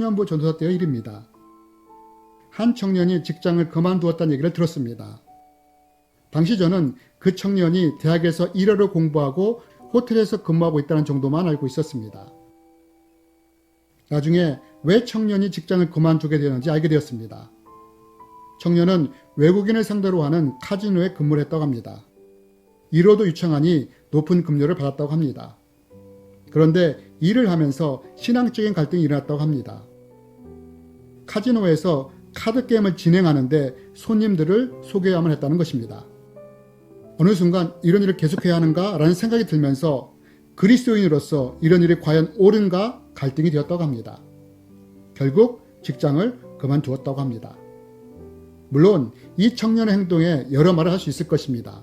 청년부 전도사 때의 일입니다. 한 청년이 직장을 그만두었다는 얘기를 들었습니다. 당시 저는 그 청년이 대학에서 일어를 공부하고 호텔에서 근무하고 있다는 정도만 알고 있었습니다. 나중에 왜 청년이 직장을 그만두게 되었는지 알게 되었습니다. 청년은 외국인을 상대로 하는 카지노에 근무를 했다고 합니다. 이로도 유창하니 높은 급료를 받았다고 합니다. 그런데 일을 하면서 신앙적인 갈등이 일어났다고 합니다. 카지노에서 카드게임을 진행하는데 손님들을 소개해야만 했다는 것입니다. 어느 순간 이런 일을 계속해야 하는가 라는 생각이 들면서 그리스도인으로서 이런 일이 과연 옳은가 갈등이 되었다고 합니다. 결국 직장을 그만두었다고 합니다. 물론 이 청년의 행동에 여러 말을 할 수 있을 것입니다.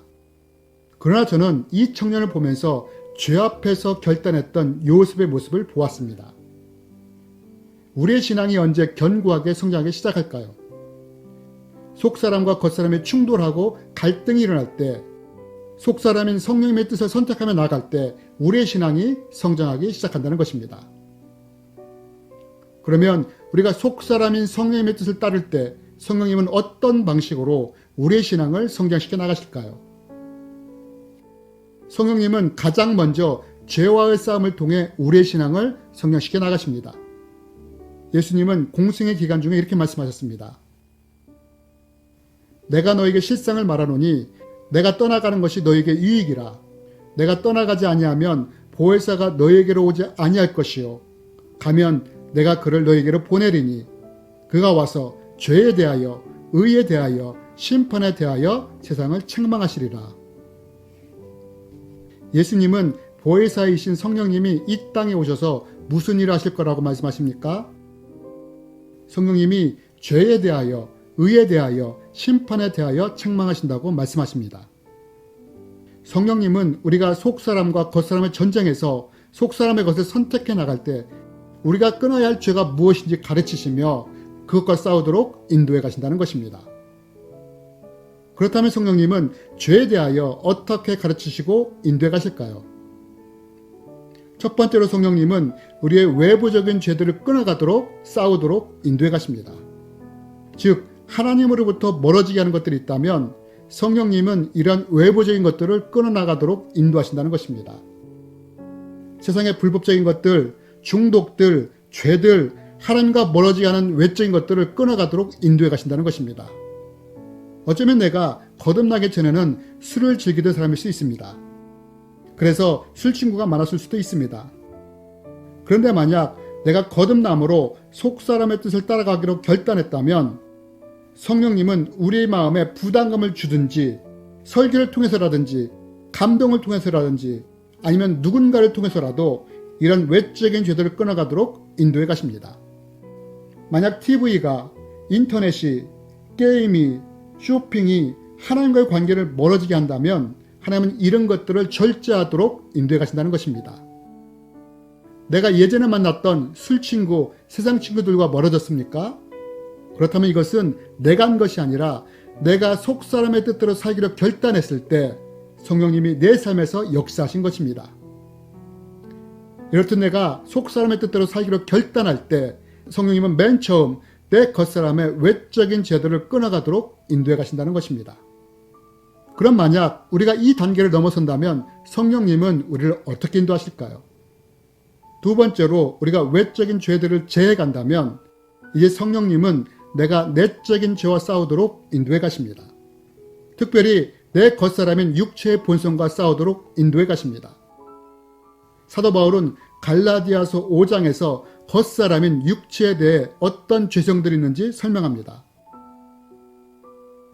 그러나 저는 이 청년을 보면서 죄 앞에서 결단했던 요셉의 모습을 보았습니다. 우리의 신앙이 언제 견고하게 성장하기 시작할까요? 속사람과 겉사람이 충돌하고 갈등이 일어날 때, 속사람인 성령님의 뜻을 선택하며 나아갈 때 우리의 신앙이 성장하기 시작한다는 것입니다. 그러면 우리가 속사람인 성령님의 뜻을 따를 때 성령님은 어떤 방식으로 우리의 신앙을 성장시켜 나가실까요? 성령님은 가장 먼저 죄와의 싸움을 통해 우리의 신앙을 성장시켜 나가십니다. 예수님은 공생의 기간 중에 이렇게 말씀하셨습니다. 내가 너에게 실상을 말하노니 내가 떠나가는 것이 너에게 유익이라. 내가 떠나가지 아니하면 보혜사가 너에게로 오지 아니할 것이요. 가면 내가 그를 너에게로 보내리니 그가 와서 죄에 대하여 의에 대하여 심판에 대하여 세상을 책망하시리라. 예수님은 보혜사이신 성령님이 이 땅에 오셔서 무슨 일을 하실 거라고 말씀하십니까? 성령님이 죄에 대하여 의에 대하여 심판에 대하여 책망하신다고 말씀하십니다. 성령님은 우리가 속사람과 겉사람의 전쟁에서 속사람의 것을 선택해 나갈 때 우리가 끊어야 할 죄가 무엇인지 가르치시며 그것과 싸우도록 인도해 가신다는 것입니다. 그렇다면 성령님은 죄에 대하여 어떻게 가르치시고 인도해 가실까요? 첫 번째로 성령님은 우리의 외부적인 죄들을 끊어가도록 싸우도록 인도해 가십니다. 즉 하나님으로부터 멀어지게 하는 것들이 있다면 성령님은 이러한 외부적인 것들을 끊어나가도록 인도하신다는 것입니다. 세상의 불법적인 것들, 중독들, 죄들, 하나님과 멀어지게 하는 외적인 것들을 끊어가도록 인도해 가신다는 것입니다. 어쩌면 내가 거듭나기 전에는 술을 즐기던 사람일 수 있습니다. 그래서 술 친구가 많았을 수도 있습니다. 그런데 만약 내가 거듭남으로 속사람의 뜻을 따라가기로 결단했다면 성령님은 우리의 마음에 부담감을 주든지 설교를 통해서라든지 감동을 통해서라든지 아니면 누군가를 통해서라도 이런 외적인 죄들을 끊어가도록 인도해 가십니다. 만약 TV가, 인터넷이, 게임이, 쇼핑이 하나님과의 관계를 멀어지게 한다면 하나님은 이런 것들을 절제하도록 인도해 가신다는 것입니다. 내가 예전에 만났던 술 친구, 세상 친구들과 멀어졌습니까? 그렇다면 이것은 내가 한 것이 아니라 내가 속사람의 뜻대로 살기로 결단했을 때 성령님이 내 삶에서 역사하신 것입니다. 이렇듯 내가 속사람의 뜻대로 살기로 결단할 때 성령님은 맨 처음 내 겉사람의 외적인 죄들을 끊어가도록 인도해 가신다는 것입니다. 그럼 만약 우리가 이 단계를 넘어선다면 성령님은 우리를 어떻게 인도하실까요? 두 번째로 우리가 외적인 죄들을 제해 간다면 이제 성령님은 내가 내적인 죄와 싸우도록 인도해 가십니다. 특별히 내 겉사람인 육체의 본성과 싸우도록 인도해 가십니다. 사도 바울은 갈라디아서 5장에서 겉사람인 육체에 대해 어떤 죄성들이 있는지 설명합니다.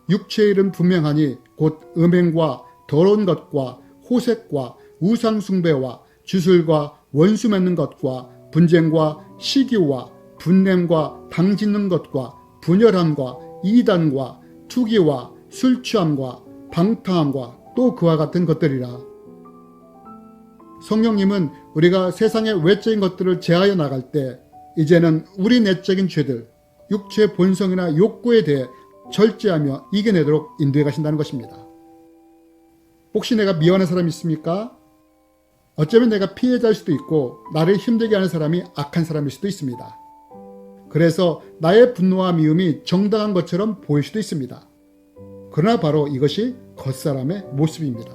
육체의 일은 분명하니 곧 음행과 더러운 것과 호색과 우상숭배와 주술과 원수 맺는 것과 분쟁과 시기와 분냄과 당짓는 것과 분열함과 이단과 투기와 술취함과 방탕함과 또 그와 같은 것들이라. 성령님은 우리가 세상의 외적인 것들을 제하여 나갈 때 이제는 우리 내적인 죄들, 육체의 본성이나 욕구에 대해 절제하며 이겨내도록 인도해 가신다는 것입니다. 혹시 내가 미워하는 사람이 있습니까? 어쩌면 내가 피해자일 수도 있고 나를 힘들게 하는 사람이 악한 사람일 수도 있습니다. 그래서 나의 분노와 미움이 정당한 것처럼 보일 수도 있습니다. 그러나 바로 이것이 겉사람의 모습입니다.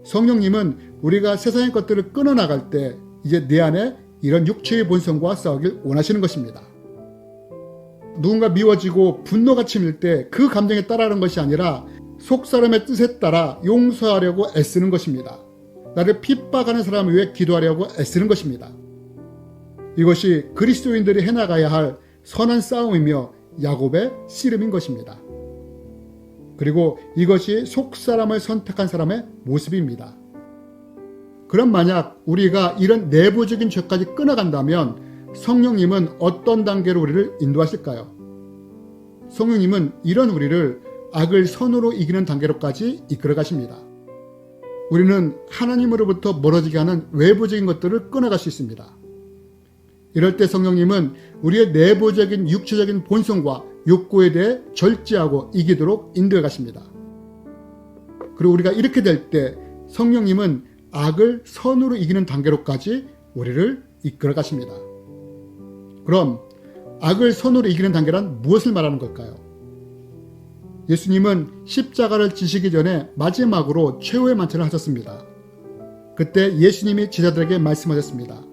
성령님은 우리가 세상의 것들을 끊어나갈 때 이제 내 안에 이런 육체의 본성과 싸우길 원하시는 것입니다. 누군가 미워지고 분노가 치밀 때 그 감정에 따라하는 것이 아니라 속사람의 뜻에 따라 용서하려고 애쓰는 것입니다. 나를 핍박하는 사람을 위해 기도하려고 애쓰는 것입니다. 이것이 그리스도인들이 해나가야 할 선한 싸움이며 야곱의 씨름인 것입니다. 그리고 이것이 속사람을 선택한 사람의 모습입니다. 그럼 만약 우리가 이런 내부적인 죄까지 끊어간다면 성령님은 어떤 단계로 우리를 인도하실까요? 성령님은 이런 우리를 악을 선으로 이기는 단계로까지 이끌어 가십니다. 우리는 하나님으로부터 멀어지게 하는 외부적인 것들을 끊어갈 수 있습니다. 이럴 때 성령님은 우리의 내부적인 육체적인 본성과 욕구에 대해 절제하고 이기도록 인도해 가십니다. 그리고 우리가 이렇게 될 때 성령님은 악을 선으로 이기는 단계로까지 우리를 이끌어 가십니다. 그럼 악을 선으로 이기는 단계란 무엇을 말하는 걸까요? 예수님은 십자가를 지시기 전에 마지막으로 최후의 만찬을 하셨습니다. 그때 예수님이 제자들에게 말씀하셨습니다.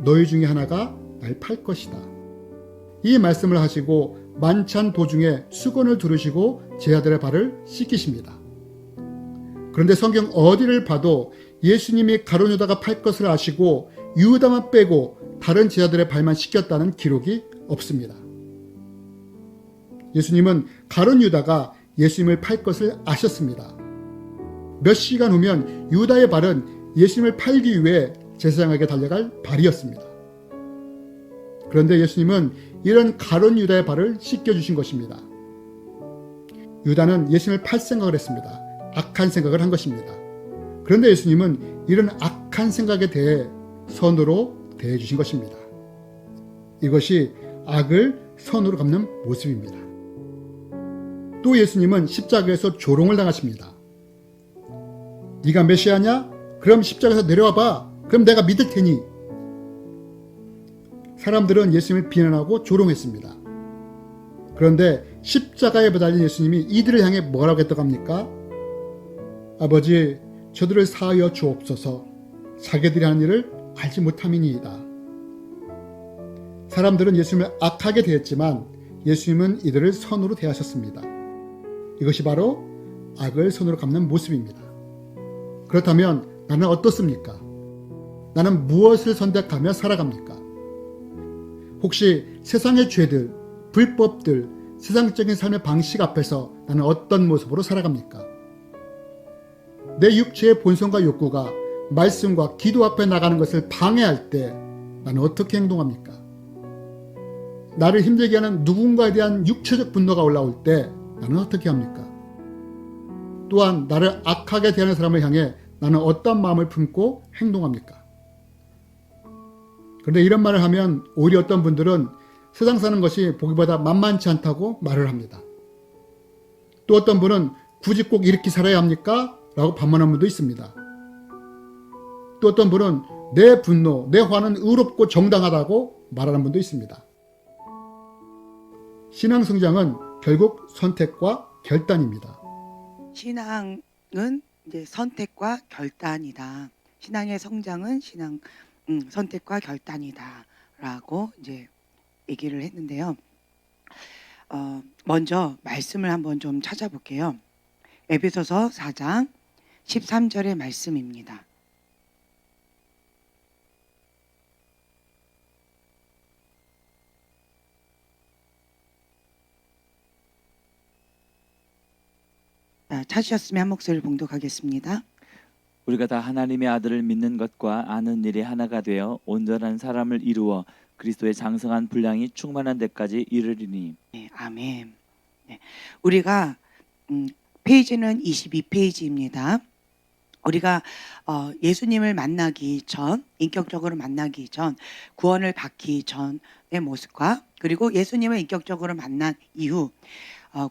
너희 중에 하나가 날 팔 것이다. 이 말씀을 하시고 만찬 도중에 수건을 두르시고 제자들의 발을 씻기십니다. 그런데 성경 어디를 봐도 예수님이 가룟 유다가 팔 것을 아시고 유다만 빼고 다른 제자들의 발만 씻겼다는 기록이 없습니다. 예수님은 가룟 유다가 예수님을 팔 것을 아셨습니다. 몇 시간 후면 유다의 발은 예수님을 팔기 위해 제사장에게 달려갈 발이었습니다. 그런데 예수님은 이런 가룟 유다의 발을 씻겨주신 것입니다. 유다는 예수님을 팔 생각을 했습니다. 악한 생각을 한 것입니다. 그런데 예수님은 이런 악한 생각에 대해 선으로 대해주신 것입니다. 이것이 악을 선으로 갚는 모습입니다. 또 예수님은 십자가에서 조롱을 당하십니다. 네가 메시아냐? 그럼 십자가에서 내려와 봐. 그럼 내가 믿을 테니. 사람들은 예수님을 비난하고 조롱했습니다. 그런데 십자가에 매달린 예수님이 이들을 향해 뭐라고 했다고 합니까? 아버지, 저들을 사하여 주옵소서. 자기들이 하는 일을 알지 못함이니이다. 사람들은 예수님을 악하게 대했지만 예수님은 이들을 선으로 대하셨습니다. 이것이 바로 악을 선으로 갚는 모습입니다. 그렇다면 나는 어떻습니까? 나는 무엇을 선택하며 살아갑니까? 혹시 세상의 죄들, 불법들, 세상적인 삶의 방식 앞에서 나는 어떤 모습으로 살아갑니까? 내 육체의 본성과 욕구가 말씀과 기도 앞에 나가는 것을 방해할 때 나는 어떻게 행동합니까? 나를 힘들게 하는 누군가에 대한 육체적 분노가 올라올 때 나는 어떻게 합니까? 또한 나를 악하게 대하는 사람을 향해 나는 어떤 마음을 품고 행동합니까? 그런데 이런 말을 하면 오히려 어떤 분들은 세상 사는 것이 보기보다 만만치 않다고 말을 합니다. 또 어떤 분은 굳이 꼭 이렇게 살아야 합니까? 라고 반문하는 분도 있습니다. 또 어떤 분은 내 분노, 내 화는 의롭고 정당하다고 말하는 분도 있습니다. 신앙 성장은 결국 선택과 결단입니다. 신앙은 이제 선택과 결단이다. 신앙의 성장은 선택과 결단이다라고 이제 얘기를 했는데요. 먼저 말씀을 한번 좀 찾아볼게요. 에베소서 4장 13절의 말씀입니다. 찾으셨으면 한 목소리를 봉독하겠습니다. 우리가 다 하나님의 아들을 믿는 것과 아는 일이 하나가 되어 온전한 사람을 이루어 그리스도의 장성한 분량이 충만한 데까지 이르리니. 네, 아멘. 네, 우리가 페이지는 22페이지입니다. 우리가 예수님을 만나기 전, 인격적으로 만나기 전, 구원을 받기 전의 모습과 그리고 예수님을 인격적으로 만난 이후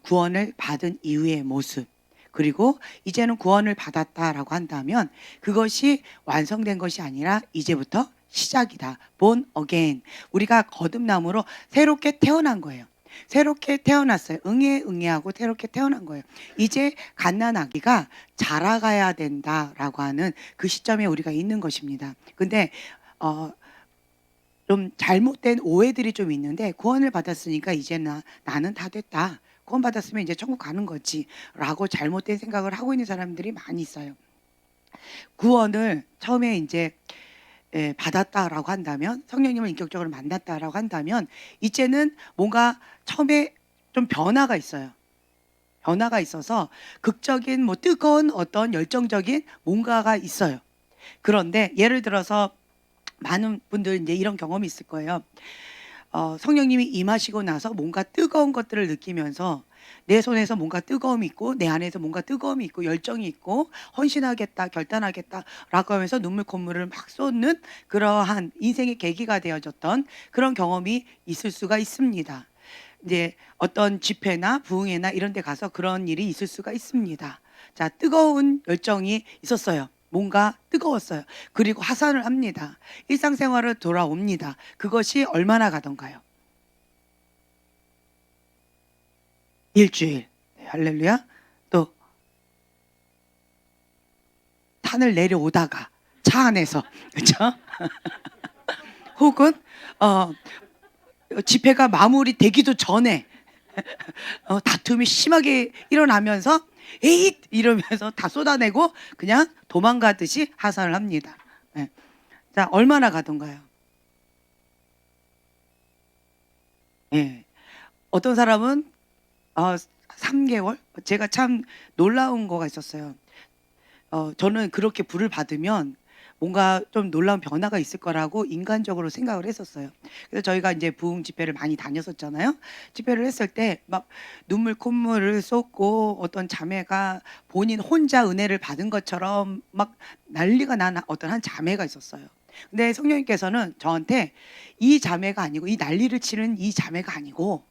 구원을 받은 이후의 모습, 그리고 이제는 구원을 받았다라고 한다면 그것이 완성된 것이 아니라 이제부터 시작이다. born again. 우리가 거듭남으로 새롭게 태어난 거예요. 새롭게 태어났어요. 응애하고 새롭게 태어난 거예요. 이제 갓난아기가 자라가야 된다라고 하는 그 시점에 우리가 있는 것입니다. 근데 좀 잘못된 오해들이 좀 있는데, 구원을 받았으니까 이제 나는 다 됐다. 구원 받았으면 이제 천국 가는 거지 라고 잘못된 생각을 하고 있는 사람들이 많이 있어요. 구원을 처음에 이제 받았다라고 한다면, 성령님을 인격적으로 만났다라고 한다면, 이제는 뭔가 처음에 좀 변화가 있어요. 변화가 있어서 극적인 뭐 뜨거운 어떤 열정적인 뭔가가 있어요. 그런데 예를 들어서 많은 분들 이제 이런 경험이 있을 거예요. 성령님이 임하시고 나서 뭔가 뜨거운 것들을 느끼면서 내 손에서 뭔가 뜨거움이 있고 내 안에서 뭔가 뜨거움이 있고 열정이 있고 헌신하겠다, 결단하겠다라고 하면서 눈물 콧물을 막 쏟는 그러한 인생의 계기가 되어졌던 그런 경험이 있을 수가 있습니다. 이제 어떤 집회나 부흥회나 이런 데 가서 그런 일이 있을 수가 있습니다. 자, 뜨거운 열정이 있었어요. 뭔가 뜨거웠어요. 그리고 하산을 합니다. 일상생활을 돌아옵니다. 그것이 얼마나 가던가요? 일주일. 네, 할렐루야. 또 산을 내려오다가 차 안에서, 그렇죠? 혹은 집회가 마무리되기도 전에 다툼이 심하게 일어나면서 에잇 이러면서 다 쏟아내고 그냥 도망가듯이 하산을 합니다. 네. 자, 얼마나 가던가요? 네. 어떤 사람은 3개월? 제가 참 놀라운 거가 있었어요. 저는 그렇게 불을 받으면 뭔가 좀 놀라운 변화가 있을 거라고 인간적으로 생각을 했었어요. 그래서 저희가 이제 부흥 집회를 많이 다녔었잖아요. 집회를 했을 때 막 눈물 콧물을 쏟고 어떤 자매가 본인 혼자 은혜를 받은 것처럼 막 난리가 난 어떤 한 자매가 있었어요. 근데 성령님께서는 저한테 이 자매가 아니고, 이 난리를 치는 이 자매가 아니고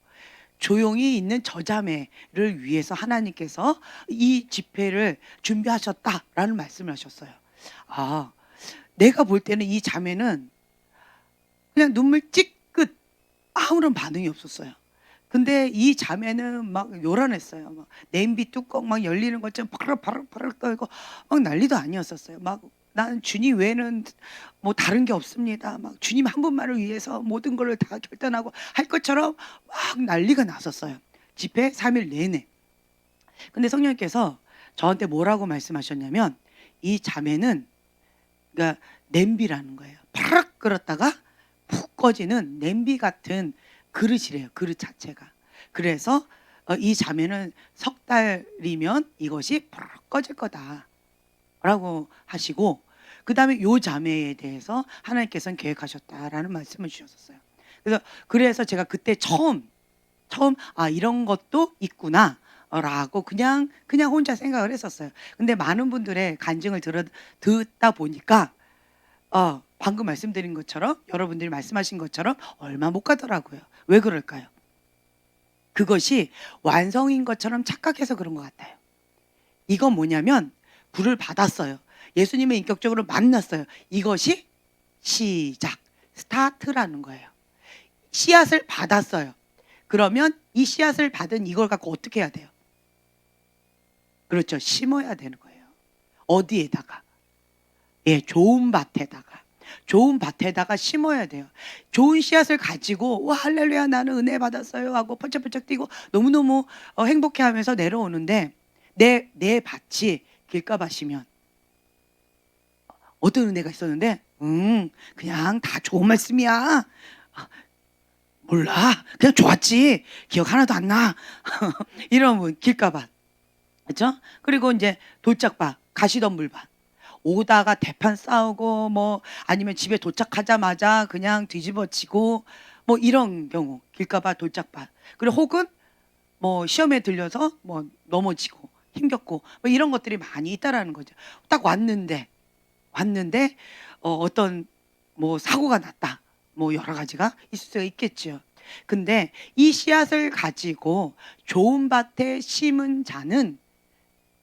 조용히 있는 저 자매를 위해서 하나님께서 이 집회를 준비하셨다라는 말씀을 하셨어요. 아, 내가 볼 때는 이 자매는 그냥 눈물 찌끗 아무런 반응이 없었어요. 근데 이 자매는 막 요란했어요. 막 냄비 뚜껑 막 열리는 것처럼 파르르 떨고 막 난리도 아니었었어요. 막 나는 주님 외에는 뭐 다른 게 없습니다. 막 주님 한 분만을 위해서 모든 걸 다 결단하고 할 것처럼 막 난리가 났었어요. 집회 3일 내내. 근데 성령님께서 저한테 뭐라고 말씀하셨냐면, 이 자매는 그러니까 냄비라는 거예요. 파락 끓었다가 푹 꺼지는 냄비 같은 그릇이래요. 그릇 자체가. 그래서 이 자매는 석 달이면 이것이 파락 꺼질 거다라고 하시고, 그 다음에 요 자매에 대해서 하나님께서는 계획하셨다라는 말씀을 주셨어요. 그래서 제가 그때 처음 이런 것도 있구나 라고 그냥 혼자 생각을 했었어요. 근데 많은 분들의 간증을 듣다 보니까 방금 말씀드린 것처럼, 여러분들이 말씀하신 것처럼 얼마 못 가더라고요. 왜 그럴까요? 그것이 완성인 것처럼 착각해서 그런 것 같아요. 이건 뭐냐면, 불을 받았어요. 예수님을 인격적으로 만났어요. 이것이 시작, 스타트라는 거예요. 씨앗을 받았어요. 그러면 이 씨앗을 받은 이걸 갖고 어떻게 해야 돼요? 그렇죠. 심어야 되는 거예요. 어디에다가? 좋은 밭에다가 심어야 돼요. 좋은 씨앗을 가지고 와 할렐루야 나는 은혜 받았어요 하고 펄쩍펄쩍 뛰고 너무너무 행복해하면서 내려오는데, 내 밭이 길가밭이면 어떤 은혜가 있었는데 그냥 다 좋은 말씀이야. 몰라. 그냥 좋았지. 기억 하나도 안 나. 이런 분, 길가밭. 그렇죠? 그리고 이제 돌짝밭, 가시덤불밭. 오다가 대판 싸우고 뭐 아니면 집에 도착하자마자 그냥 뒤집어지고 뭐 이런 경우, 길가밭, 돌짝밭. 그리고 혹은 뭐 시험에 들려서 뭐 넘어지고 힘겹고 뭐 이런 것들이 많이 있다라는 거죠. 딱 왔는데 어떤 뭐 사고가 났다. 뭐 여러 가지가 있을 수가 있겠죠. 근데 이 씨앗을 가지고 좋은 밭에 심은 자는,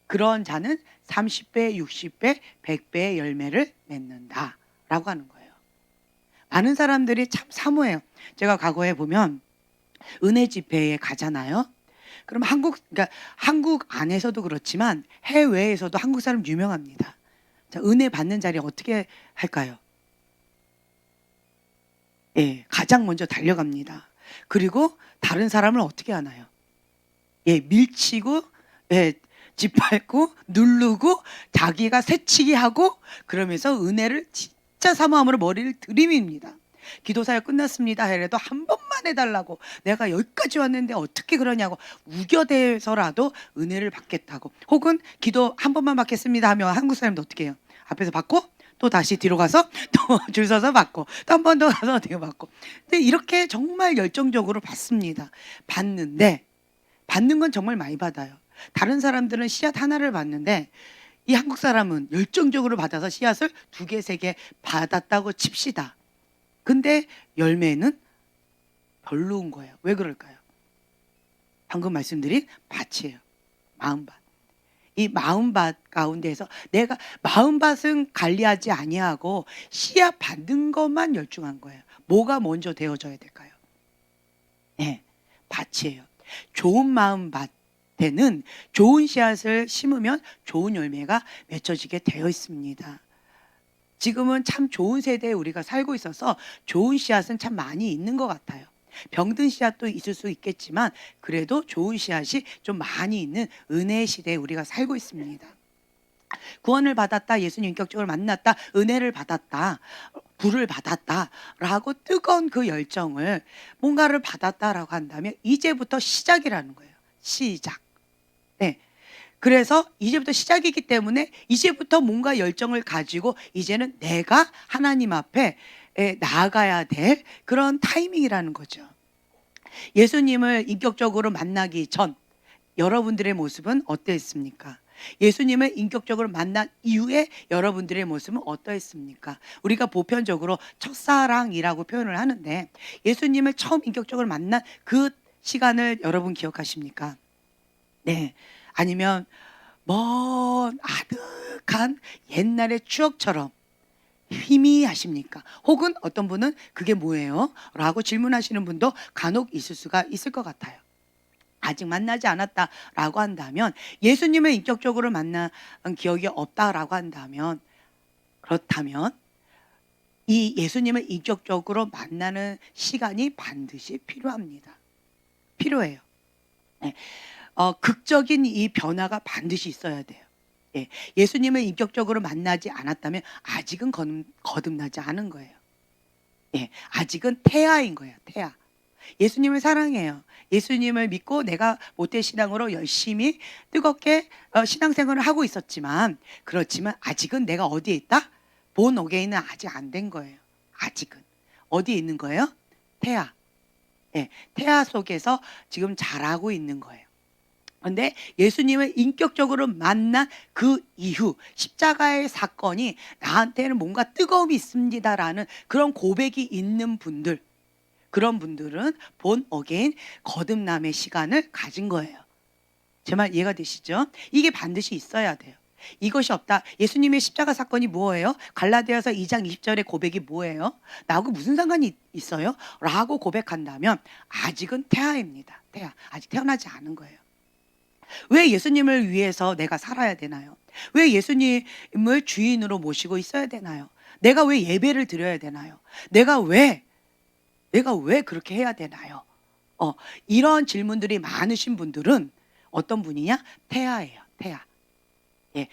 그런 자는 30배, 60배, 100배의 열매를 맺는다라고 하는 거예요. 많은 사람들이 참 사모해요. 제가 과거에 보면 은혜 집회에 가잖아요. 그럼 그러니까 한국 안에서도 그렇지만 해외에서도 한국 사람 유명합니다. 자, 은혜 받는 자리에 어떻게 할까요? 예, 가장 먼저 달려갑니다. 그리고 다른 사람을 어떻게 하나요? 예, 밀치고, 예, 짓밟고, 누르고, 자기가 새치기 하고, 그러면서 은혜를 진짜 사모함으로 머리를 들이밉니다. 기도 사역 끝났습니다 해도 한 번만 해달라고, 내가 여기까지 왔는데 어떻게 그러냐고 우겨대서라도 은혜를 받겠다고, 혹은 기도 한 번만 받겠습니다 하면 한국 사람도 어떻게 해요? 앞에서 받고 또 다시 뒤로 가서 또 줄 서서 받고 또 한 번 더 가서 어떻게 받고. 근데 이렇게 정말 열정적으로 받습니다. 받는데 받는 건 정말 많이 받아요. 다른 사람들은 씨앗 하나를 받는데 이 한국 사람은 열정적으로 받아서 씨앗을 2개, 3개 받았다고 칩시다. 근데 열매는 별로인 거예요. 왜 그럴까요? 방금 말씀드린 밭이에요. 마음밭. 이 마음밭 가운데에서 내가 마음밭은 관리하지 아니하고 씨앗 받는 것만 열중한 거예요. 뭐가 먼저 되어져야 될까요? 네, 밭이에요. 좋은 마음밭에는 좋은 씨앗을 심으면 좋은 열매가 맺혀지게 되어 있습니다. 지금은 참 좋은 세대에 우리가 살고 있어서 좋은 씨앗은 참 많이 있는 것 같아요. 병든 씨앗도 있을 수 있겠지만 그래도 좋은 씨앗이 좀 많이 있는 은혜의 시대에 우리가 살고 있습니다. 구원을 받았다, 예수님 인격적으로 만났다, 은혜를 받았다, 불을 받았다라고 뜨거운 그 열정을, 뭔가를 받았다라고 한다면 이제부터 시작이라는 거예요. 시작. 네. 그래서 이제부터 시작이기 때문에 이제부터 뭔가 열정을 가지고 이제는 내가 하나님 앞에 나아가야 될 그런 타이밍이라는 거죠. 예수님을 인격적으로 만나기 전 여러분들의 모습은 어떠했습니까? 예수님을 인격적으로 만난 이후에 여러분들의 모습은 어떠했습니까? 우리가 보편적으로 첫사랑이라고 표현을 하는데 예수님을 처음 인격적으로 만난 그 시간을 여러분 기억하십니까? 네. 아니면 먼 아득한 옛날의 추억처럼 희미하십니까? 혹은 어떤 분은 그게 뭐예요? 라고 질문하시는 분도 간혹 있을 수가 있을 것 같아요. 아직 만나지 않았다라고 한다면, 예수님을 인격적으로 만난 기억이 없다라고 한다면, 그렇다면 이 예수님을 인격적으로 만나는 시간이 반드시 필요합니다. 필요해요. 네. 극적인 이 변화가 반드시 있어야 돼요. 예, 예수님을 인격적으로 만나지 않았다면 아직은 거듭나지 않은 거예요. 예, 아직은 태아인 거예요. 태아. 예수님을 사랑해요. 예수님을 믿고 내가 모태신앙으로 열심히 뜨겁게 신앙생활을 하고 있었지만, 그렇지만 아직은 내가 어디에 있다? 본 어게인은 아직 안 된 거예요. 아직은. 어디에 있는 거예요? 태아. 예, 태아 속에서 지금 자라고 있는 거예요. 그런데 예수님을 인격적으로 만난 그 이후 십자가의 사건이 나한테는 뭔가 뜨거움이 있습니다라는 그런 고백이 있는 분들, 그런 분들은 본 어게인 거듭남의 시간을 가진 거예요. 제 말 이해가 되시죠? 이게 반드시 있어야 돼요. 이것이 없다. 예수님의 십자가 사건이 뭐예요? 갈라디아서 2장 20절의 고백이 뭐예요? 나하고 무슨 상관이 있어요? 라고 고백한다면 아직은 태아입니다. 태아. 아직 태어나지 않은 거예요. 왜 예수님을 위해서 내가 살아야 되나요? 왜 예수님을 주인으로 모시고 있어야 되나요? 내가 왜 예배를 드려야 되나요? 내가 왜 그렇게 해야 되나요? 이런 질문들이 많으신 분들은 어떤 분이냐? 태아예요. 태아. 예.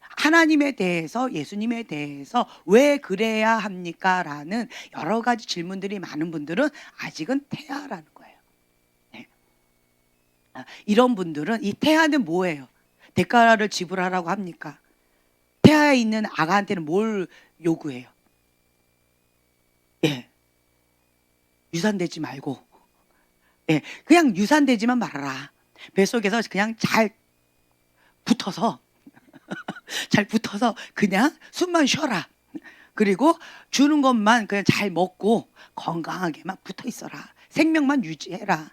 하나님에 대해서, 예수님에 대해서 왜 그래야 합니까? 라는 여러 가지 질문들이 많은 분들은 아직은 태아라는 거예요. 네. 이런 분들은, 이 태아는 뭐예요? 대가를 지불하라고 합니까? 태아에 있는 아가한테는 뭘 요구해요? 예. 유산되지 말고, 예, 그냥 유산되지만 말아라. 뱃속에서 그냥 잘 붙어서 그냥 숨만 쉬어라. 그리고 주는 것만 그냥 잘 먹고 건강하게만 붙어 있어라. 생명만 유지해라.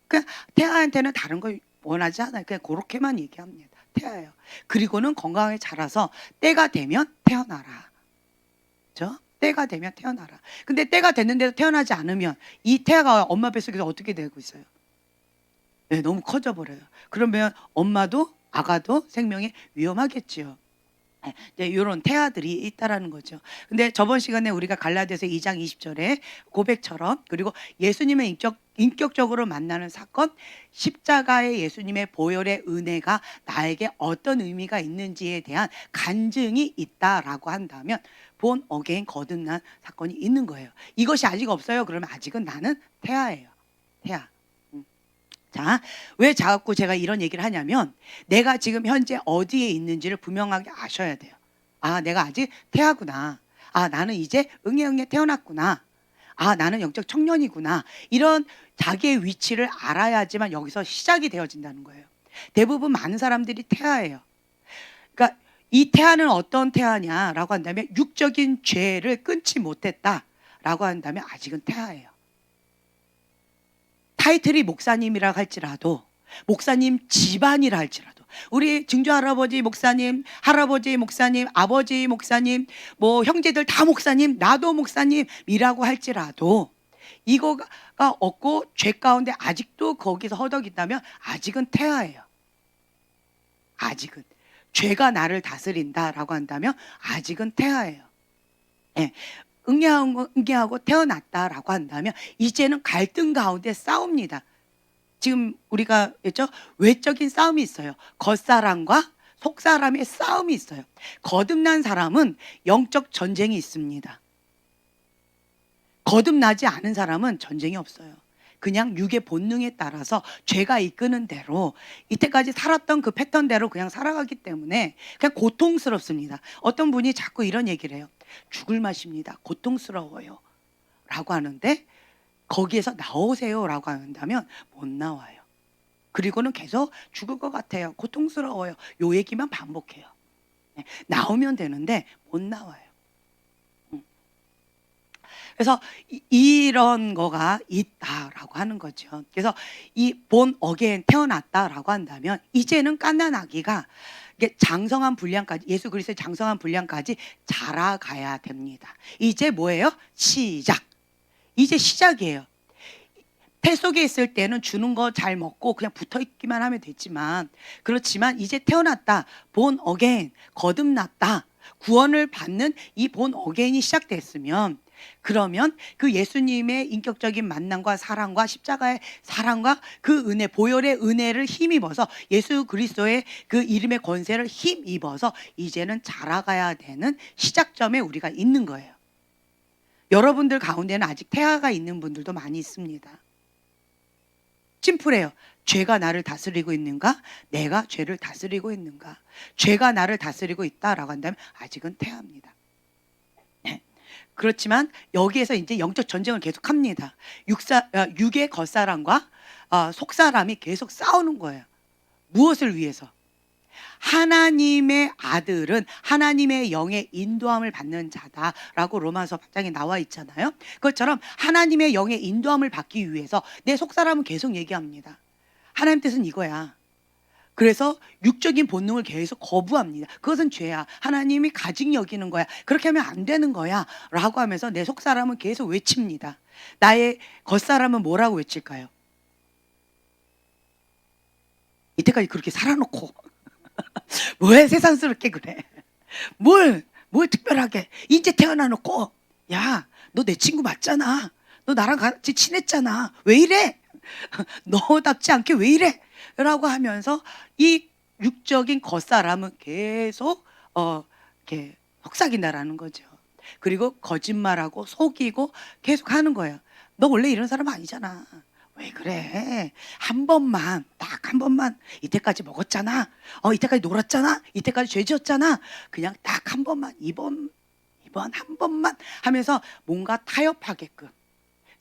그냥 태아한테는 다른 거 원하지 않아요. 그냥 그렇게만 얘기합니다. 태아예요. 그리고는 건강하게 자라서 때가 되면 태어나라. 그렇죠? 때가 되면 태어나라. 근데 때가 됐는데도 태어나지 않으면 이 태아가 엄마 뱃속에서 어떻게 되고 있어요? 네, 너무 커져 버려요. 그러면 엄마도 아가도 생명에 위험하겠지요. 네, 이제 이런 태아들이 있다라는 거죠. 근데 저번 시간에 우리가 갈라디아서 2장 20절에 고백처럼, 그리고 예수님의 인격적으로 만나는 사건, 십자가의 예수님의 보혈의 은혜가 나에게 어떤 의미가 있는지에 대한 간증이 있다라고 한다면 본 어게인 거듭난 사건이 있는 거예요. 이것이 아직 없어요. 그러면 아직은 나는 태아예요. 태아. 자, 왜 자꾸 제가 이런 얘기를 하냐면 내가 지금 현재 어디에 있는지를 분명하게 아셔야 돼요. 아, 내가 아직 태아구나. 아, 나는 이제 응애응애 태어났구나. 아, 나는 영적 청년이구나. 이런 자기의 위치를 알아야지만 여기서 시작이 되어진다는 거예요. 대부분 많은 사람들이 태아예요. 그러니까 이 태아는 어떤 태아냐라고 한다면 육적인 죄를 끊지 못했다라고 한다면 아직은 태아예요. 타이틀이 목사님이라 할지라도, 목사님 집안이라 할지라도, 우리 증조 할아버지 목사님, 할아버지 목사님, 아버지 목사님, 뭐 형제들 다 목사님, 나도 목사님이라고 할지라도 이거가 없고 죄 가운데 아직도 거기서 허덕인다면 아직은 태아예요. 아직은 죄가 나를 다스린다라고 한다면 아직은 태아예요. 네. 응애하고 태어났다라고 한다면 이제는 갈등 가운데 싸웁니다. 지금 우리가 했죠? 외적인 싸움이 있어요. 겉사람과 속사람의 싸움이 있어요. 거듭난 사람은 영적 전쟁이 있습니다. 거듭나지 않은 사람은 전쟁이 없어요. 그냥 육의 본능에 따라서 죄가 이끄는 대로 이때까지 살았던 그 패턴대로 그냥 살아가기 때문에 그냥 고통스럽습니다. 어떤 분이 자꾸 이런 얘기를 해요. 죽을 맛입니다. 고통스러워요. 라고 하는데 거기에서 나오세요 라고 한다면 못 나와요. 그리고는 계속 죽을 것 같아요. 고통스러워요. 요 얘기만 반복해요. 나오면 되는데 못 나와요. 그래서 이런 거가 있다라고 하는 거죠. 그래서 이 본 어게인 태어났다라고 한다면 이제는 갓난 아기가 장성한 분량까지, 예수 그리스도의 장성한 분량까지 자라가야 됩니다. 이제 뭐예요? 시작. 이제 시작이에요. 태 속에 있을 때는 주는 거 잘 먹고 그냥 붙어 있기만 하면 됐지만, 그렇지만 이제 태어났다, 본 어게인, 거듭났다, 구원을 받는 이 본 어게인이 시작됐으면, 그러면 그 예수님의 인격적인 만남과 사랑과 십자가의 사랑과 그 은혜, 보혈의 은혜를 힘입어서 예수 그리스도의 그 이름의 권세를 힘입어서 이제는 자라가야 되는 시작점에 우리가 있는 거예요. 여러분들 가운데는 아직 태아가 있는 분들도 많이 있습니다. 심플해요. 죄가 나를 다스리고 있는가? 내가 죄를 다스리고 있는가? 죄가 나를 다스리고 있다라고 한다면 아직은 태아입니다. 그렇지만 여기에서 이제 영적 전쟁을 계속합니다. 육의 겉사람과 속사람이 계속 싸우는 거예요. 무엇을 위해서? 하나님의 아들은 하나님의 영의 인도함을 받는 자다라고 로마서 8장에 나와 있잖아요. 그것처럼 하나님의 영의 인도함을 받기 위해서 내 속사람은 계속 얘기합니다. 하나님 뜻은 이거야. 그래서 육적인 본능을 계속 거부합니다. 그것은 죄야. 하나님이 가증 여기는 거야. 그렇게 하면 안 되는 거야. 라고 하면서 내 속사람은 계속 외칩니다. 나의 겉사람은 뭐라고 외칠까요? 이때까지 그렇게 살아놓고 왜 세상스럽게 그래? 뭘 특별하게 이제 태어나놓고, 야, 너 내 친구 맞잖아. 너 나랑 같이 친했잖아. 왜 이래? 너답지 않게 왜 이래? 라고 하면서 이 육적인 겉사람은 계속 이렇게 속삭인다라는 거죠. 그리고 거짓말하고 속이고 계속 하는 거예요. 너 원래 이런 사람 아니잖아. 왜 그래? 한 번만, 딱 한 번만, 이때까지 먹었잖아. 이때까지 놀았잖아. 이때까지 죄 지었잖아. 그냥 딱 한 번만, 이번 한 번만 하면서 뭔가 타협하게끔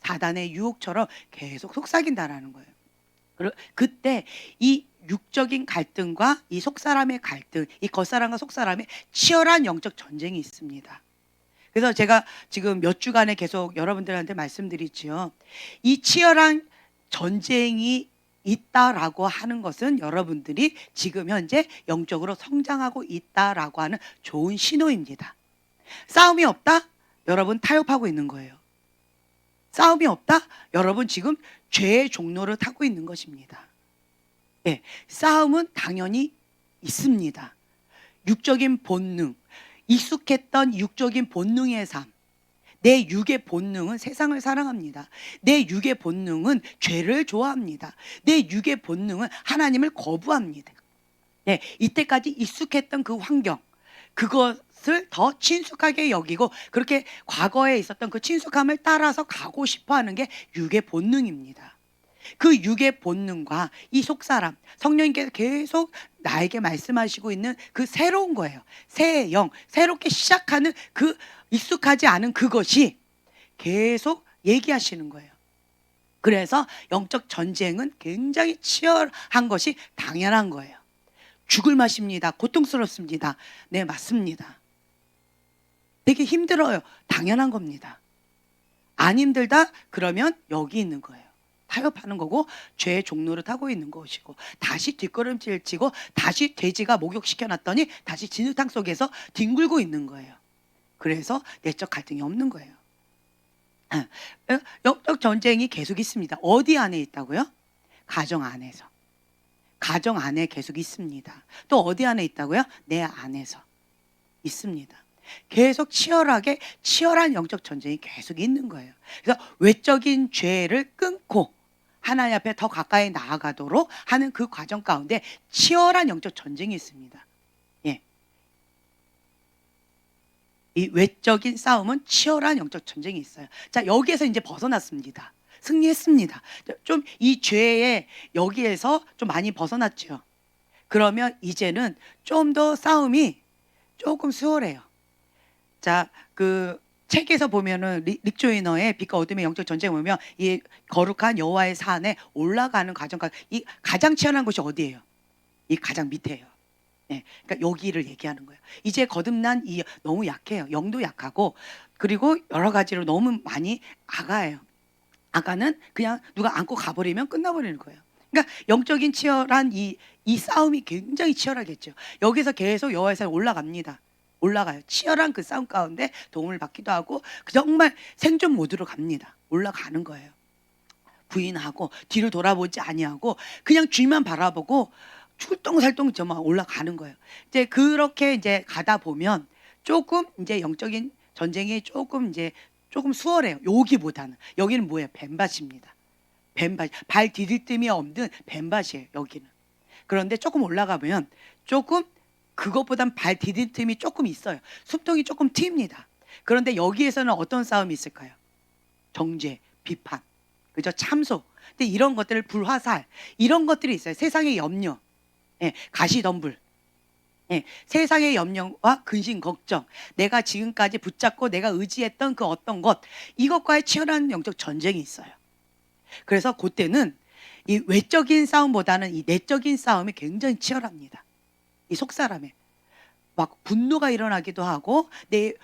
사단의 유혹처럼 계속 속삭인다라는 거예요. 그때 이 육적인 갈등과 이 속사람의 갈등, 이 겉사람과 속사람의 치열한 영적 전쟁이 있습니다. 그래서 제가 지금 몇 주간에 계속 여러분들한테 말씀드리지요. 이 치열한 전쟁이 있다라고 하는 것은 여러분들이 지금 현재 영적으로 성장하고 있다라고 하는 좋은 신호입니다. 싸움이 없다? 여러분 타협하고 있는 거예요. 싸움이 없다? 여러분 지금 죄의 종로를 타고 있는 것입니다. 예, 싸움은 당연히 있습니다. 육적인 본능, 익숙했던 육적인 본능의 삶. 내 육의 본능은 세상을 사랑합니다. 내 육의 본능은 죄를 좋아합니다. 내 육의 본능은 하나님을 거부합니다. 네, 이때까지 익숙했던 그 환경, 그것을 더 친숙하게 여기고 그렇게 과거에 있었던 그 친숙함을 따라서 가고 싶어 하는 게 육의 본능입니다. 그 육의 본능과 이 속사람, 성령님께서 계속 나에게 말씀하시고 있는 그 새로운 거예요. 새 영, 새롭게 시작하는 그 익숙하지 않은 그것이 계속 얘기하시는 거예요. 그래서 영적 전쟁은 굉장히 치열한 것이 당연한 거예요. 죽을 맛입니다. 고통스럽습니다. 네, 맞습니다. 되게 힘들어요. 당연한 겁니다. 안 힘들다? 그러면 여기 있는 거예요. 타협하는 거고 죄의 종로를 타고 있는 것이고 다시 뒷걸음질 치고 다시 돼지가 목욕시켜 놨더니 다시 진흙탕 속에서 뒹굴고 있는 거예요. 그래서 내적 갈등이 없는 거예요. 영적 전쟁이 계속 있습니다. 어디 안에 있다고요? 가정 안에서. 가정 안에 계속 있습니다. 또 어디 안에 있다고요? 내 안에서 있습니다. 계속 치열한 영적 전쟁이 계속 있는 거예요. 그래서 외적인 죄를 끊고 하나님 앞에 더 가까이 나아가도록 하는 그 과정 가운데 치열한 영적 전쟁이 있습니다. 예. 이 외적인 싸움은 치열한 영적 전쟁이 있어요. 자, 여기에서 이제 벗어났습니다. 승리했습니다. 좀 이 죄의 여기에서 좀 많이 벗어났죠. 그러면 이제는 좀 더 싸움이 조금 수월해요. 자, 그 책에서 보면은 릭 조이너의 빛과 어둠의 영적 전쟁을 보면 이 거룩한 여호와의 산에 올라가는 과정까지 이 가장 치열한 곳이 어디예요? 이 가장 밑에예요. 네, 그러니까 여기를 얘기하는 거예요. 이제 거듭난 이 너무 약해요. 영도 약하고 그리고 여러 가지로 너무 많이 아가예요. 아가는 그냥 누가 안고 가버리면 끝나버리는 거예요. 그러니까 영적인 치열한 이 싸움이 굉장히 치열하겠죠. 여기서 계속 여호와의 산에 올라갑니다. 올라가요. 치열한 그 싸움 가운데 도움을 받기도 하고 정말 생존 모드로 갑니다. 올라가는 거예요. 부인하고 뒤를 돌아보지 아니하고 그냥 주님만 바라보고 출동살동 저만 올라가는 거예요. 이제 그렇게 이제 가다 보면 조금 이제 영적인 전쟁이 조금 수월해요. 여기보다는. 여기는 뭐예요? 뱀밭입니다. 뱀밭. 발 디딜 틈이 없는 뱀밭이에요. 여기는. 그런데 조금 올라가면 조금 그것보단 발 디딜 틈이 조금 있어요. 숨통이 조금 트입니다. 그런데 여기에서는 어떤 싸움이 있을까요? 정죄, 비판, 그죠? 참소. 근데 이런 것들을 불화살, 이런 것들이 있어요. 세상의 염려, 예, 가시덤불, 예, 세상의 염려와 근심 걱정, 내가 지금까지 붙잡고 내가 의지했던 그 어떤 것, 이것과의 치열한 영적 전쟁이 있어요. 그래서 그때는 이 외적인 싸움보다는 이 내적인 싸움이 굉장히 치열합니다. 이 속사람에 막 분노가 일어나기도 하고 내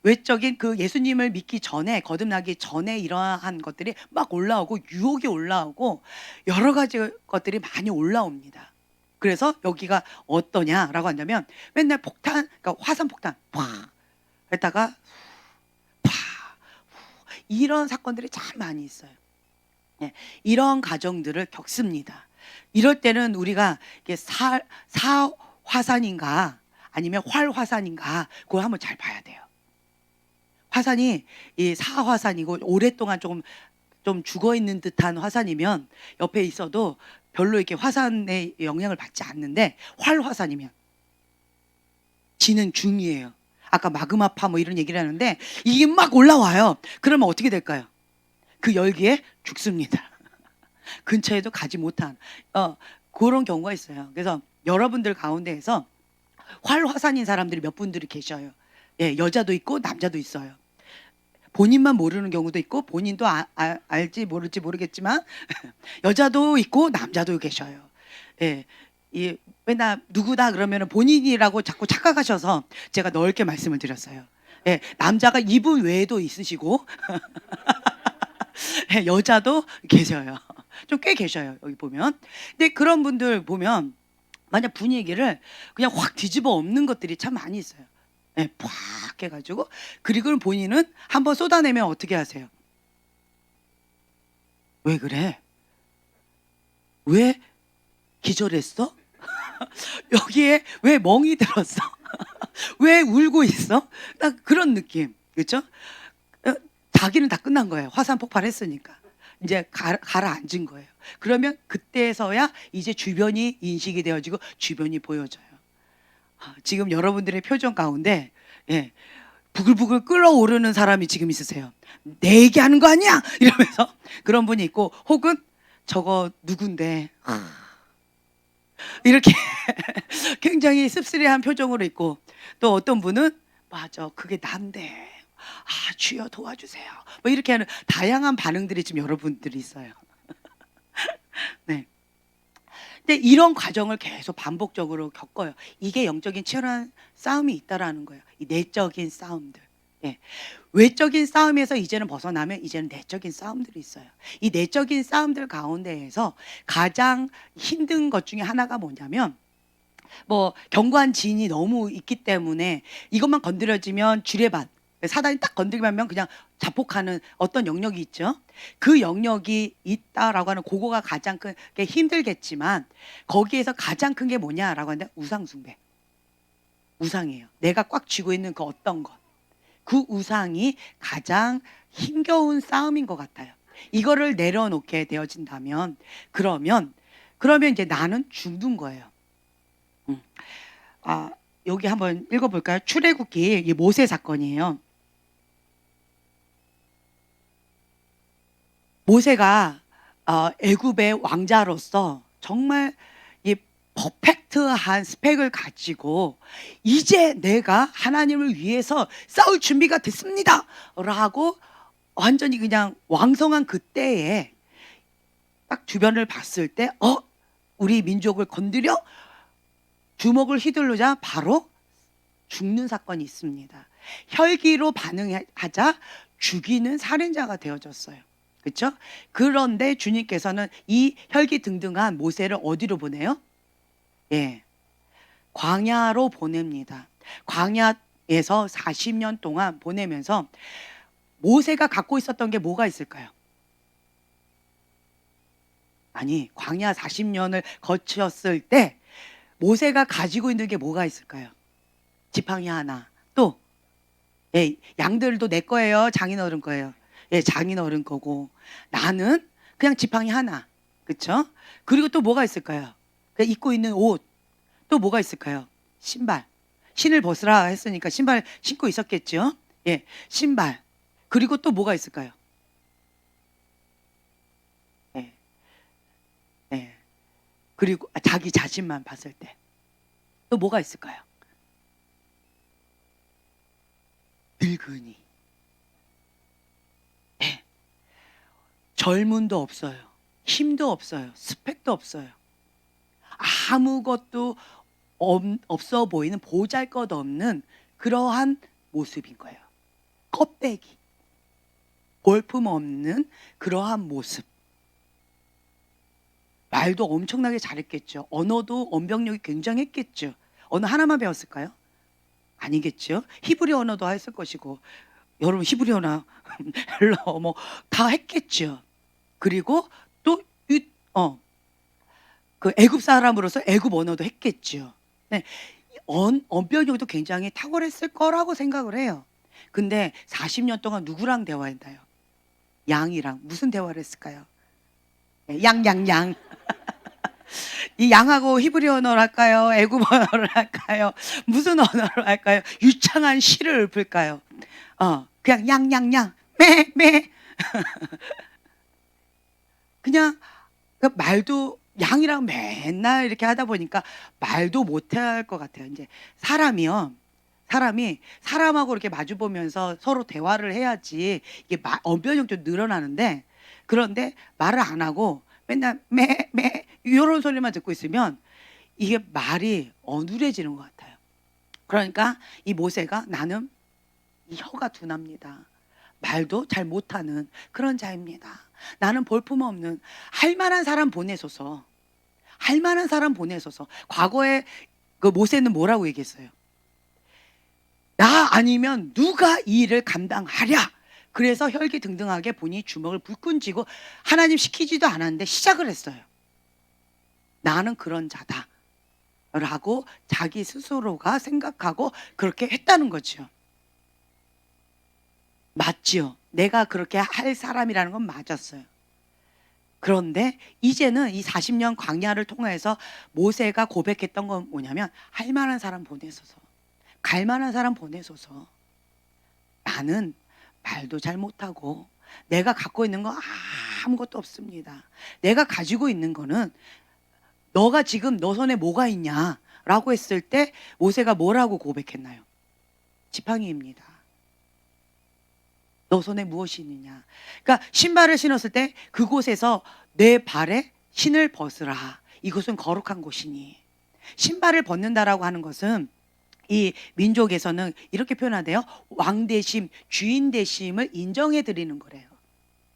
외적인 그 예수님을 믿기 전에 거듭나기 전에 이러한 것들이 막 올라오고 유혹이 올라오고 여러 가지 것들이 많이 올라옵니다. 그래서 여기가 어떠냐라고 한다면 맨날 폭탄, 그러니까 화산 폭탄 팍 했다가 팍 이런 사건들이 참 많이 있어요. 네, 이런 과정들을 겪습니다. 이럴 때는 우리가 이게 사화산인가 아니면 활화산인가 그걸 한번 잘 봐야 돼요. 화산이 이 사화산이고 오랫동안 좀 죽어 있는 듯한 화산이면 옆에 있어도 별로 이렇게 화산의 영향을 받지 않는데 활화산이면 진행 중이에요. 아까 마그마파 뭐 이런 얘기를 하는데 이게 막 올라와요. 그러면 어떻게 될까요? 그 열기에 죽습니다. 근처에도 가지 못한 그런 경우가 있어요. 그래서 여러분들 가운데에서 활화산인 사람들이 몇 분들이 계셔요. 예, 여자도 있고 남자도 있어요. 본인만 모르는 경우도 있고 본인도 알지 모를지 모르겠지만 여자도 있고 남자도 계셔요. 예, 이 맨날 누구다 그러면 본인이라고 자꾸 착각하셔서 제가 넓게 말씀을 드렸어요. 예, 남자가 이분 외에도 있으시고 예, 여자도 계셔요. 좀 꽤 계셔요. 여기 보면. 근데 그런 분들 보면 만약 분위기를 그냥 확 뒤집어 엎는 것들이 참 많이 있어요. 예, 팍 해가지고 그리고 본인은 한번 쏟아내면 어떻게 하세요? 왜 그래? 왜 기절했어? 여기에 왜 멍이 들었어? 왜 울고 있어? 딱 그런 느낌, 그렇죠? 자기는 다 끝난 거예요. 화산 폭발했으니까 이제 가라앉은 거예요. 그러면 그때서야 이제 주변이 인식이 되어지고 주변이 보여져요. 지금 여러분들의 표정 가운데 예, 부글부글 끓어오르는 사람이 지금 있으세요. 내 얘기하는 거 아니야? 이러면서 그런 분이 있고, 혹은 저거 누군데 이렇게 굉장히 씁쓸해한 표정으로 있고, 또 어떤 분은 맞아 그게 난데 주여 도와주세요 뭐 이렇게 하는 다양한 반응들이 지금 여러분들이 있어요. 네. 근데 이런 과정을 계속 반복적으로 겪어요. 이게 영적인 치열한 싸움이 있다라는 거예요. 이 내적인 싸움들. 예. 외적인 싸움에서 이제는 벗어나면 이제는 내적인 싸움들이 있어요. 이 내적인 싸움들 가운데에서 가장 힘든 것 중에 하나가 뭐냐면, 뭐 견고한 지인이 너무 있기 때문에 이것만 건드려지면 주례반, 사단이 딱 건드리면 그냥 자폭하는 어떤 영역이 있죠. 그 영역이 있다라고 하는 그거가 가장 큰 게 힘들겠지만, 거기에서 가장 큰 게 뭐냐라고 하는데 우상숭배. 우상이에요. 내가 꽉 쥐고 있는 그 어떤 것, 그 우상이 가장 힘겨운 싸움인 것 같아요. 이거를 내려놓게 되어진다면 그러면 이제 나는 죽는 거예요. 여기 한번 읽어볼까요? 출애굽기, 이 모세 사건이에요. 모세가 애굽의 왕자로서 정말 이 퍼펙트한 스펙을 가지고 이제 내가 하나님을 위해서 싸울 준비가 됐습니다 라고 완전히 그냥 왕성한 그때에 딱 주변을 봤을 때 우리 민족을 건드려 주먹을 휘두르자 바로 죽는 사건이 있습니다. 혈기로 반응하자 죽이는 살인자가 되어졌어요. 그렇죠? 그런데 주님께서는 이 혈기등등한 모세를 어디로 보내요? 예, 광야로 보냅니다. 광야에서 40년 동안 보내면서 모세가 갖고 있었던 게 뭐가 있을까요? 아니, 광야 40년을 거쳤을 때 모세가 가지고 있는 게 뭐가 있을까요? 지팡이 하나. 또 양들도 내 거예요, 장인어른 거예요? 장인어른 거고, 나는 그냥 지팡이 하나. 그렇죠? 그리고 또 뭐가 있을까요? 입고 있는 옷. 또 뭐가 있을까요? 신발. 신을 벗으라 했으니까 신발 신고 있었겠죠? 신발. 그리고 또 뭐가 있을까요? 그리고 자기 자신만 봤을 때 또 뭐가 있을까요? 늙은이. 젊음도 없어요. 힘도 없어요. 스펙도 없어요. 아무것도 없어 보이는, 보잘것없는 그러한 모습인 거예요. 껍데기. 볼품없는 그러한 모습. 말도 엄청나게 잘했겠죠. 언어도 언병력이 굉장했겠죠. 언어 하나만 배웠을까요? 아니겠죠. 히브리 언어도 했을 것이고, 여러분 히브리어나 헬라어 뭐 다 했겠죠. 그리고 또 그 애굽 사람으로서 애굽 언어도 했겠죠. 네, 언변력도 굉장히 탁월했을 거라고 생각을 해요. 근데 40년 동안 누구랑 대화했나요? 양이랑. 무슨 대화를 했을까요? 양. 이 양하고 히브리 언어를 할까요? 애굽 언어를 할까요? 무슨 언어를 할까요? 유창한 시를 읊을까요? 그냥 양, 매. 그냥 그 말도 양이랑 맨날 이렇게 하다 보니까 말도 못할 것 같아요. 이제 사람이 사람하고 이렇게 마주 보면서 서로 대화를 해야지 이게 언변력도 늘어나는데, 그런데 말을 안 하고 맨날 매 이런 소리만 듣고 있으면 이게 말이 어눌해지는 것 같아요. 그러니까 이 모세가 나는 이 혀가 둔합니다. 말도 잘 못하는 그런 자입니다. 나는 볼품없는, 할 만한 사람 보내소서. 과거에 그 모세는 뭐라고 얘기했어요? 나 아니면 누가 이 일을 감당하랴. 그래서 혈기등등하게 본인이 주먹을 불끈 쥐고 하나님 시키지도 않았는데 시작을 했어요. 나는 그런 자다 라고 자기 스스로가 생각하고 그렇게 했다는 거죠. 맞지요. 내가 그렇게 할 사람이라는 건 맞았어요. 그런데 이제는 이 40년 광야를 통해서 모세가 고백했던 건 뭐냐면, 할 만한 사람 보내소서, 갈 만한 사람 보내소서. 나는 말도 잘 못하고 내가 갖고 있는 거 아무것도 없습니다. 내가 가지고 있는 거는, 너가 지금 너 손에 뭐가 있냐 라고 했을 때 모세가 뭐라고 고백했나요? 지팡이입니다. 너 손에 무엇이 있느냐. 그러니까 신발을 신었을 때 그곳에서 내 발에 신을 벗으라. 이곳은 거룩한 곳이니. 신발을 벗는다라고 하는 것은 이 민족에서는 이렇게 표현하대요. 왕 대심, 주인 대심을 인정해 드리는 거래요.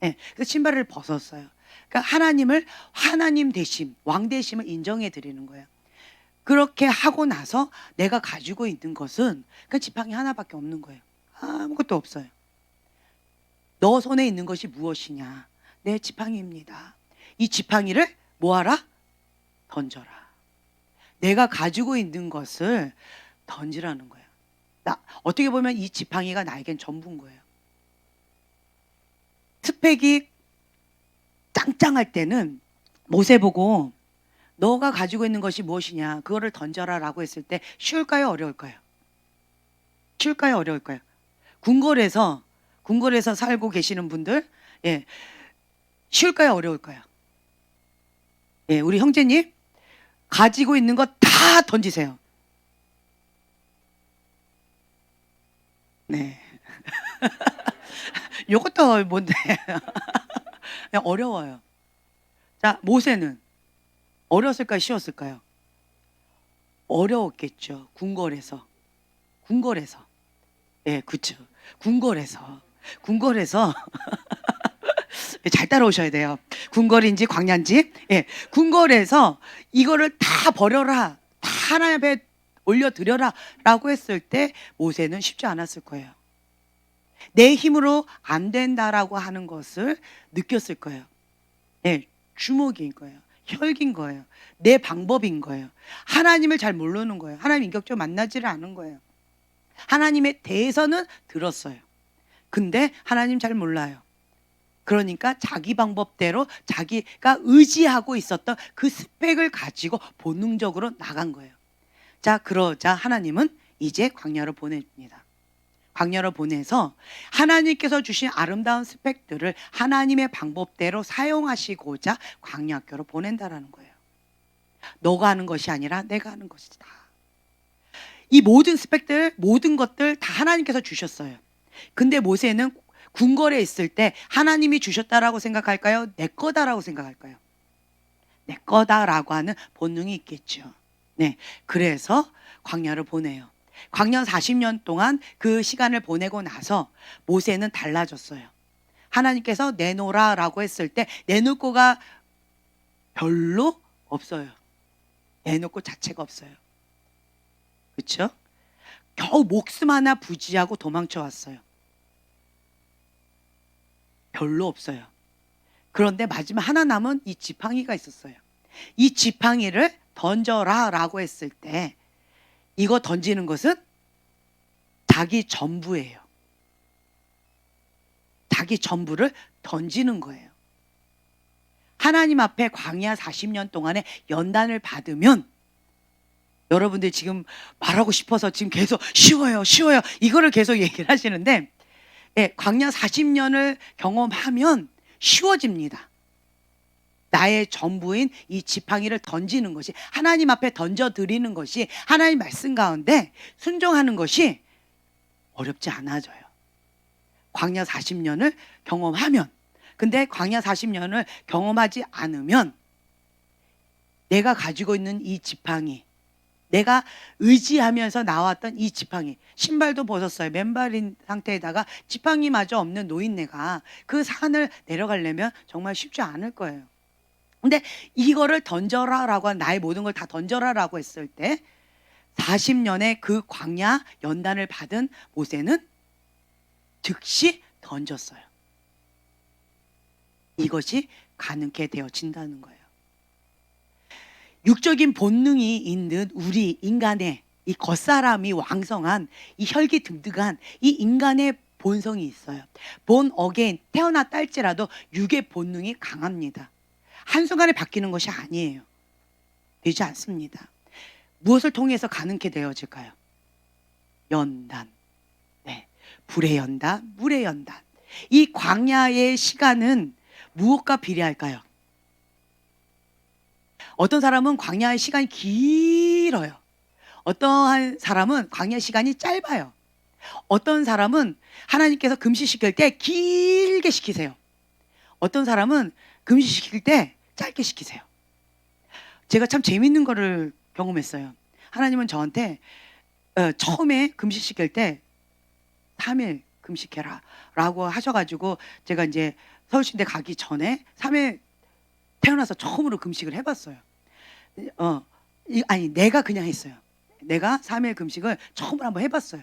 네, 그래서 신발을 벗었어요. 그러니까 하나님을, 하나님 대심, 왕 대심을 인정해 드리는 거예요. 그렇게 하고 나서 내가 가지고 있는 것은 그 지팡이 하나밖에 없는 거예요. 아무것도 없어요. 너 손에 있는 것이 무엇이냐? 내 지팡이입니다. 이 지팡이를 뭐하라? 던져라. 내가 가지고 있는 것을 던지라는 거예요. 어떻게 보면 이 지팡이가 나에겐 전부인 거예요. 스펙이 짱짱할 때는 모세 보고 너가 가지고 있는 것이 무엇이냐, 그거를 던져라 라고 했을 때 쉬울까요, 어려울까요? 쉬울까요, 어려울까요? 궁궐에서 살고 계시는 분들, 예, 쉬울까요, 어려울까요? 예, 우리 형제님 가지고 있는 거 다 던지세요. 네. 요것도 뭔데? 그냥 어려워요. 자, 모세는 어려웠을까요, 쉬웠을까요? 어려웠겠죠. 궁궐에서. 예, 그쵸. 궁궐에서 잘 따라오셔야 돼요. 궁궐인지 광야인지. 예, 궁궐에서 이거를 다 버려라, 다 하나님 앞에 올려드려라 라고 했을 때 모세는 쉽지 않았을 거예요. 내 힘으로 안 된다라고 하는 것을 느꼈을 거예요. 예, 주먹인 거예요. 혈기인 거예요. 내 방법인 거예요. 하나님을 잘 모르는 거예요. 하나님 인격적으로 만나지를 않은 거예요. 하나님에 대해서는 들었어요. 근데 하나님 잘 몰라요. 그러니까 자기 방법대로 자기가 의지하고 있었던 그 스펙을 가지고 본능적으로 나간 거예요. 자, 그러자 하나님은 이제 광야로 보냅니다. 광야로 보내서 하나님께서 주신 아름다운 스펙들을 하나님의 방법대로 사용하시고자 광야학교로 보낸다라는 거예요. 너가 하는 것이 아니라 내가 하는 것이다. 이 모든 스펙들, 모든 것들 다 하나님께서 주셨어요. 근데 모세는 궁궐에 있을 때 하나님이 주셨다라고 생각할까요? 내 거다라고 생각할까요? 내 거다라고 하는 본능이 있겠죠. 네, 그래서 광야를 보내요. 광야 40년 동안 그 시간을 보내고 나서 모세는 달라졌어요. 하나님께서 내놓으라라고 했을 때 내놓을 거가 별로 없어요. 내놓을 거 자체가 없어요. 그렇죠? 겨우 목숨 하나 부지하고 도망쳐 왔어요. 별로 없어요. 그런데 마지막 하나 남은 이 지팡이가 있었어요. 이 지팡이를 던져라 라고 했을 때 이거 던지는 것은 자기 전부예요. 자기 전부를 던지는 거예요. 하나님 앞에 광야 40년 동안의 연단을 받으면, 여러분들 지금 말하고 싶어서 지금 계속 쉬워요 이거를 계속 얘기를 하시는데, 예, 광야 40년을 경험하면 쉬워집니다. 나의 전부인 이 지팡이를 던지는 것이, 하나님 앞에 던져드리는 것이, 하나님 말씀 가운데 순종하는 것이 어렵지 않아져요. 광야 40년을 경험하면. 근데 광야 40년을 경험하지 않으면 내가 가지고 있는 이 지팡이, 내가 의지하면서 나왔던 이 지팡이, 신발도 벗었어요. 맨발인 상태에다가 지팡이마저 없는 노인네가 그 산을 내려가려면 정말 쉽지 않을 거예요. 근데 이거를 던져라라고, 나의 모든 걸 다 던져라라고 했을 때 40년의 그 광야 연단을 받은 모세는 즉시 던졌어요. 이것이 가능케 되어진다는 거예요. 육적인 본능이 있는 우리 인간의 이 겉사람이 왕성한 이 혈기등등한 이 인간의 본성이 있어요. 본 어게인 태어났다 할지라도 육의 본능이 강합니다. 한순간에 바뀌는 것이 아니에요. 되지 않습니다. 무엇을 통해서 가능케 되어질까요? 연단. 네. 불의 연단, 물의 연단. 이 광야의 시간은 무엇과 비례할까요? 어떤 사람은 광야의 시간이 길어요. 어떠한 사람은 광야 시간이 짧아요. 어떤 사람은 하나님께서 금식시킬 때 길게 시키세요. 어떤 사람은 금식시킬 때 짧게 시키세요. 제가 참 재밌는 거를 경험했어요. 하나님은 저한테 처음에 금식시킬 때 3일 금식해라 라고 하셔가지고 제가 이제 서울신대 가기 전에 3일 태어나서 처음으로 금식을 해봤어요. 아니 내가 그냥 했어요. 내가 3일 금식을 처음으로 한번 해봤어요.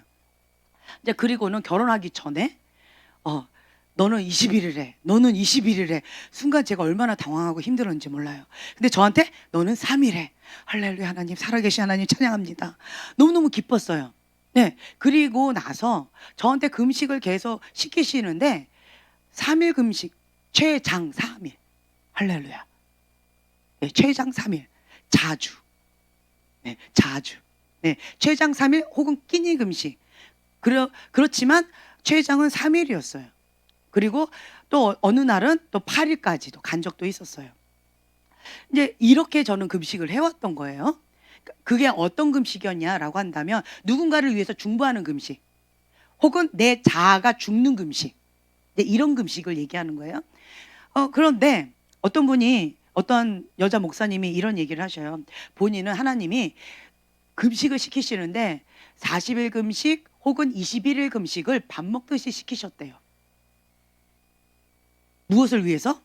이제 그리고는 결혼하기 전에 너는 21일 해. 너는 21일 해. 순간 제가 얼마나 당황하고 힘들었는지 몰라요. 근데 저한테 너는 3일 해. 할렐루야 하나님 살아계신 하나님 찬양합니다. 너무너무 기뻤어요. 네. 그리고 나서 저한테 금식을 계속 시키시는데 3일 금식 최장 3일. 할렐루야. 네, 최장 3일. 자주. 네, 자주. 네, 최장 3일 혹은 끼니 금식. 그렇지만 최장은 3일이었어요. 그리고 또 어느 날은 또 8일까지도 간 적도 있었어요. 이제 이렇게 저는 금식을 해왔던 거예요. 그게 어떤 금식이었냐라고 한다면 누군가를 위해서 중보하는 금식 혹은 내 자아가 죽는 금식, 이런 금식을 얘기하는 거예요. 그런데 어떤 분이 어떤 여자 목사님이 이런 얘기를 하셔요. 본인은 하나님이 금식을 시키시는데 40일 금식 혹은 21일 금식을 밥 먹듯이 시키셨대요. 무엇을 위해서?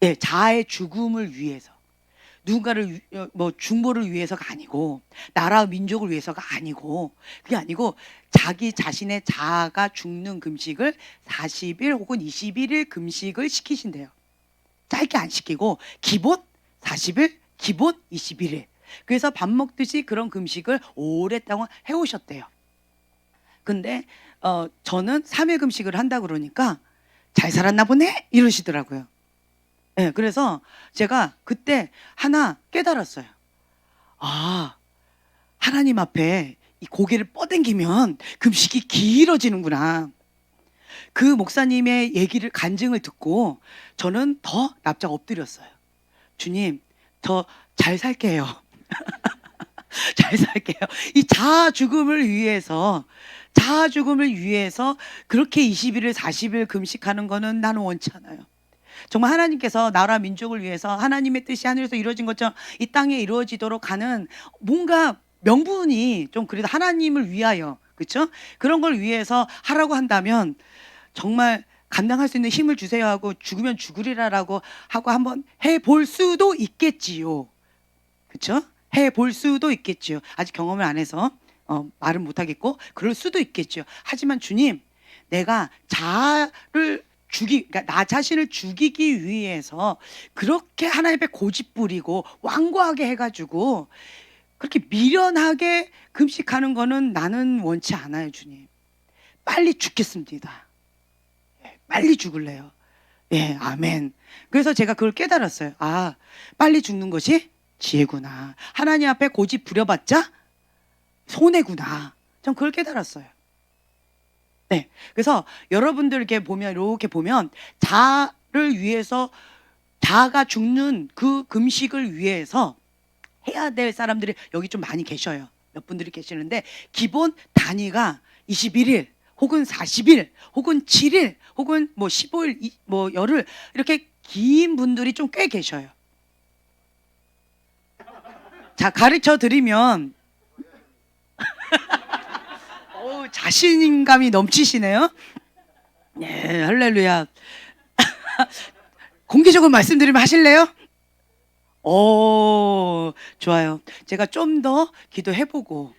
네, 자아의 죽음을 위해서. 누군가를 중보를 위해서가 아니고 나라 민족을 위해서가 아니고 그게 아니고 자기 자신의 자아가 죽는 금식을 40일 혹은 21일 금식을 시키신대요. 짧게 안 시키고 기본 40일, 기본 21일. 그래서 밥 먹듯이 그런 금식을 오랫동안 해오셨대요. 근데 저는 3일 금식을 한다 그러니까 잘 살았나 보네 이러시더라고요. 네, 그래서 제가 그때 하나 깨달았어요. 아, 하나님 앞에 이 고개를 뻗당기면 금식이 길어지는구나. 그 목사님의 얘기를 간증을 듣고 저는 더 납작 엎드렸어요. 주님, 저 잘 살게요. 잘 살게요. 이 자아 죽음을 위해서 그렇게 20일을 40일 금식하는 거는 나는 원치 않아요. 정말 하나님께서 나라 민족을 위해서 하나님의 뜻이 하늘에서 이루어진 것처럼 이 땅에 이루어지도록 하는 뭔가 명분이 좀 그래도 하나님을 위하여, 그렇죠? 그런 걸 위해서 하라고 한다면 정말 감당할 수 있는 힘을 주세요 하고 죽으면 죽으리라라고 하고 한번 해볼 수도 있겠지요. 그렇죠? 해볼 수도 있겠지요. 아직 경험을 안 해서 말은 못하겠고 그럴 수도 있겠죠. 하지만 주님, 내가 그러니까 나 자신을 죽이기 위해서 그렇게 하나님 앞에 고집 부리고 완고하게 해가지고 그렇게 미련하게 금식하는 거는 나는 원치 않아요, 주님. 빨리 죽겠습니다. 빨리 죽을래요. 예, 아멘. 그래서 제가 그걸 깨달았어요. 아, 빨리 죽는 것이 지혜구나. 하나님 앞에 고집 부려봤자 손해구나. 전 그걸 깨달았어요. 네. 그래서 여러분들께 보면, 이렇게 보면, 자아를 위해서, 자아가 죽는 그 금식을 위해서 해야 될 사람들이 여기 좀 많이 계셔요. 몇 분들이 계시는데, 기본 단위가 21일, 혹은 40일, 혹은 7일, 혹은 15일, 열흘, 이렇게 긴 분들이 좀 꽤 계셔요. 자, 가르쳐 드리면, 자신감이 넘치시네요. 네, 할렐루야. 공개적으로 말씀드리면 하실래요? 좋아요. 제가 좀 더 기도해보고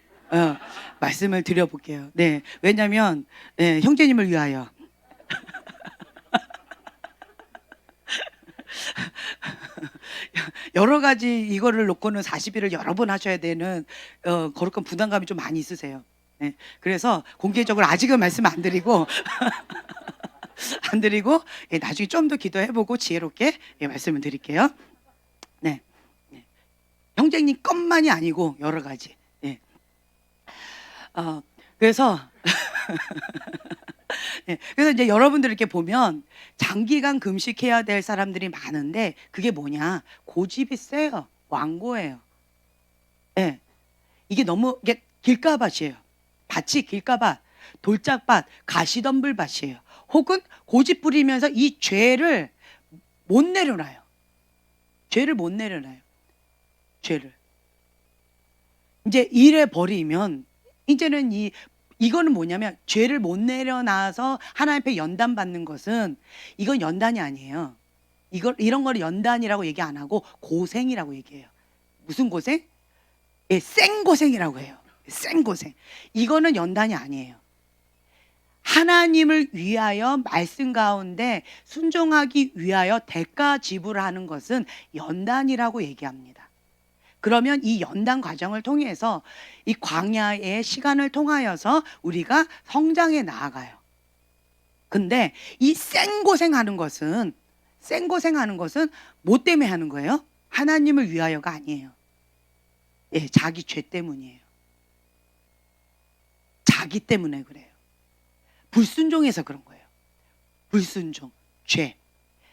말씀을 드려볼게요. 네, 왜냐하면 형제님을 위하여. 여러 가지 이거를 놓고는 40일을 여러 번 하셔야 되는 거룩한 부담감이 좀 많이 있으세요. 네, 그래서 공개적으로 아직은 말씀 안 드리고 안 드리고 나중에 좀 더 기도해보고 지혜롭게 말씀을 드릴게요. 네, 네. 형제님 것만이 아니고 여러 가지. 네. 그래서 네, 그래서 이제 여러분들 이렇게 보면 장기간 금식해야 될 사람들이 많은데 그게 뭐냐? 고집이 세요. 완고해요. 네. 이게 너무 이게 길가밭이에요. 밭이 길가밭, 돌짝밭, 가시덤불밭이에요. 혹은 고집 부리면서 이 죄를 못 내려놔요. 죄를 못 내려놔요. 죄를. 이제 이래 버리면 이제는 이거는 뭐냐면 죄를 못 내려놔서 하나님 앞에 연단 받는 것은 이건 연단이 아니에요. 이런 거를 연단이라고 얘기 안 하고 고생이라고 얘기해요. 무슨 고생? 생고생이라고 해요. 생고생. 이거는 연단이 아니에요. 하나님을 위하여 말씀 가운데 순종하기 위하여 대가 지불하는 것은 연단이라고 얘기합니다. 그러면 이 연단 과정을 통해서 이 광야의 시간을 통하여서 우리가 성장해 나아가요. 근데 이 생고생하는 것은 뭐 때문에 하는 거예요? 하나님을 위하여가 아니에요. 자기 죄 때문이에요. 자기 때문에 그래요. 불순종해서 그런 거예요. 불순종, 죄.